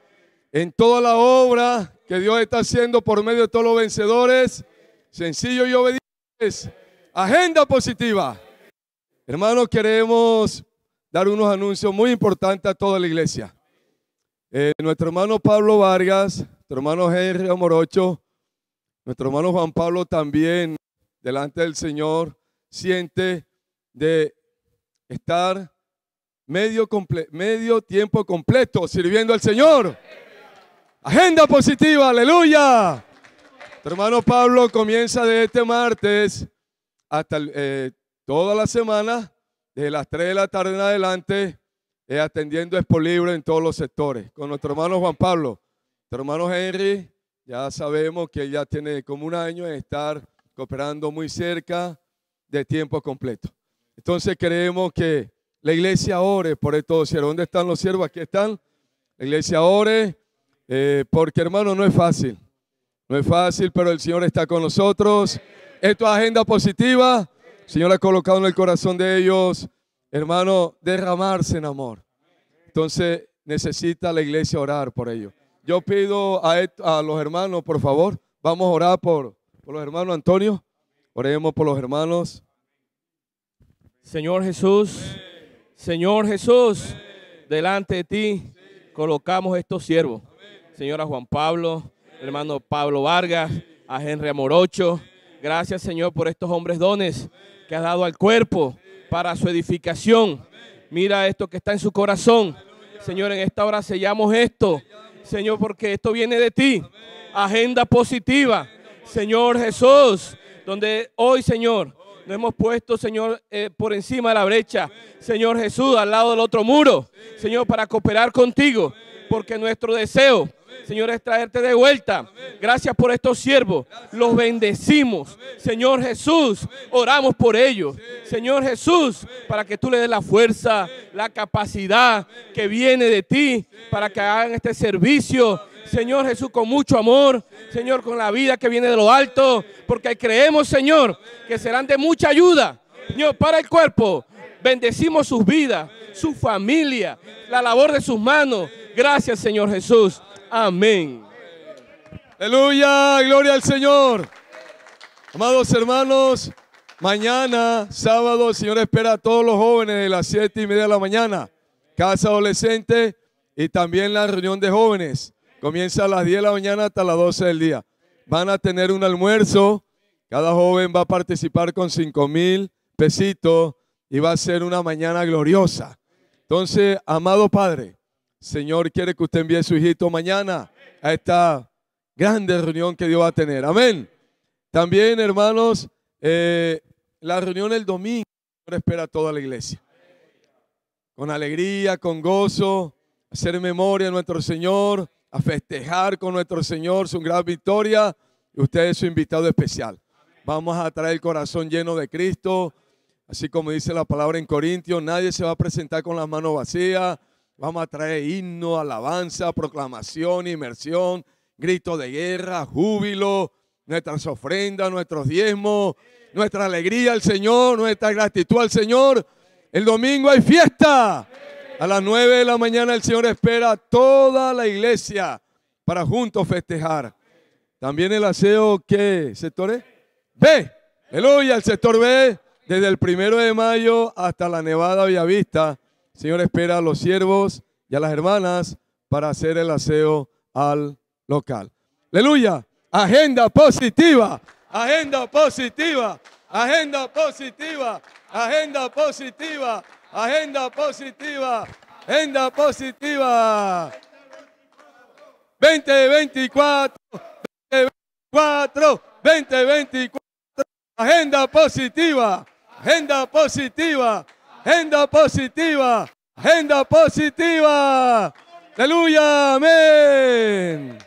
en toda la obra que Dios está haciendo por medio de todos los vencedores, sencillos y obedientes. Agenda positiva. Hermanos, queremos dar unos anuncios muy importantes a toda la iglesia. Nuestro hermano Pablo Vargas, nuestro hermano Henry Amorocho, nuestro hermano Juan Pablo también, delante del Señor, siente de estar medio tiempo completo sirviendo al Señor. Agenda positiva, aleluya. Nuestro hermano Pablo comienza de este martes hasta toda la semana, desde las 3 de la tarde en adelante, atendiendo Expo Libre en todos los sectores. Con nuestro hermano Juan Pablo, nuestro hermano Henry, ya sabemos que él ya tiene como 1 año en estar cooperando muy cerca de tiempo completo. Entonces queremos que la iglesia ore por estos siervos. ¿Dónde están los siervos? Aquí están. La iglesia ore, porque hermano no es fácil. No es fácil, pero el Señor está con nosotros. Esto es agenda positiva. El Señor ha colocado en el corazón de ellos, hermano, derramarse en amor. Entonces necesita la iglesia orar por ellos. Yo pido a los hermanos, por favor, vamos a orar por los hermanos. Antonio, oremos por los hermanos. Señor Jesús, Señor Jesús, delante de ti colocamos estos siervos. Señor, a Juan Pablo, hermano Pablo Vargas, a Henry Amorocho. Gracias, Señor, por estos hombres dones que has dado al cuerpo para su edificación. Mira esto que está en su corazón. Señor, en esta hora sellamos esto, Señor, porque esto viene de ti. Agenda positiva, Señor Jesús, donde hoy, Señor, nos hemos puesto, Señor, por encima de la brecha, Señor Jesús, al lado del otro muro, Señor, para cooperar contigo, porque nuestro deseo, Señor, es traerte de vuelta. Gracias por estos siervos, los bendecimos, Señor Jesús, oramos por ellos, Señor Jesús, para que tú le des la fuerza, la capacidad que viene de ti, para que hagan este servicio, Señor Jesús, con mucho amor, Señor, con la vida que viene de lo alto, porque creemos, Señor, que serán de mucha ayuda, Señor, para el cuerpo. Bendecimos sus vidas, su familia, la labor de sus manos. Gracias, Señor Jesús. Amén. Aleluya, gloria al Señor. Amados hermanos, mañana, sábado, el Señor espera a todos los jóvenes de las 7:30 de la mañana. Casa adolescente y también la reunión de jóvenes. Comienza a las 10 de la mañana hasta las 12 del día. Van a tener un almuerzo. Cada joven va a participar con 5,000 pesitos y va a ser una mañana gloriosa. Entonces, amado Padre, Señor quiere que usted envíe a su hijito mañana a esta grande reunión que Dios va a tener. Amén. También, hermanos, la reunión el domingo, Señor espera a toda la iglesia. Con alegría, con gozo, hacer memoria a nuestro Señor, a festejar con nuestro Señor su gran victoria. Y usted es su invitado especial. Vamos a traer el corazón lleno de Cristo. Así como dice la palabra en Corintios, nadie se va a presentar con las manos vacías. Vamos a traer himno, alabanza, proclamación, inmersión, grito de guerra, júbilo, nuestras ofrendas, nuestros diezmos, nuestra alegría al Señor, nuestra gratitud al Señor. El domingo hay fiesta. A las 9 de la mañana el Señor espera a toda la iglesia para juntos festejar. También el aseo, ¿qué sector es? B. Aleluya, el sector B, desde el 1 de mayo hasta la Nevada Bellavista. El Señor espera a los siervos y a las hermanas para hacer el aseo al local. Aleluya, agenda positiva, agenda positiva, agenda positiva, agenda positiva. Agenda positiva, agenda positiva. 2024, 2024, 2024. Agenda positiva, agenda positiva, agenda positiva, agenda positiva. Aleluya, amén.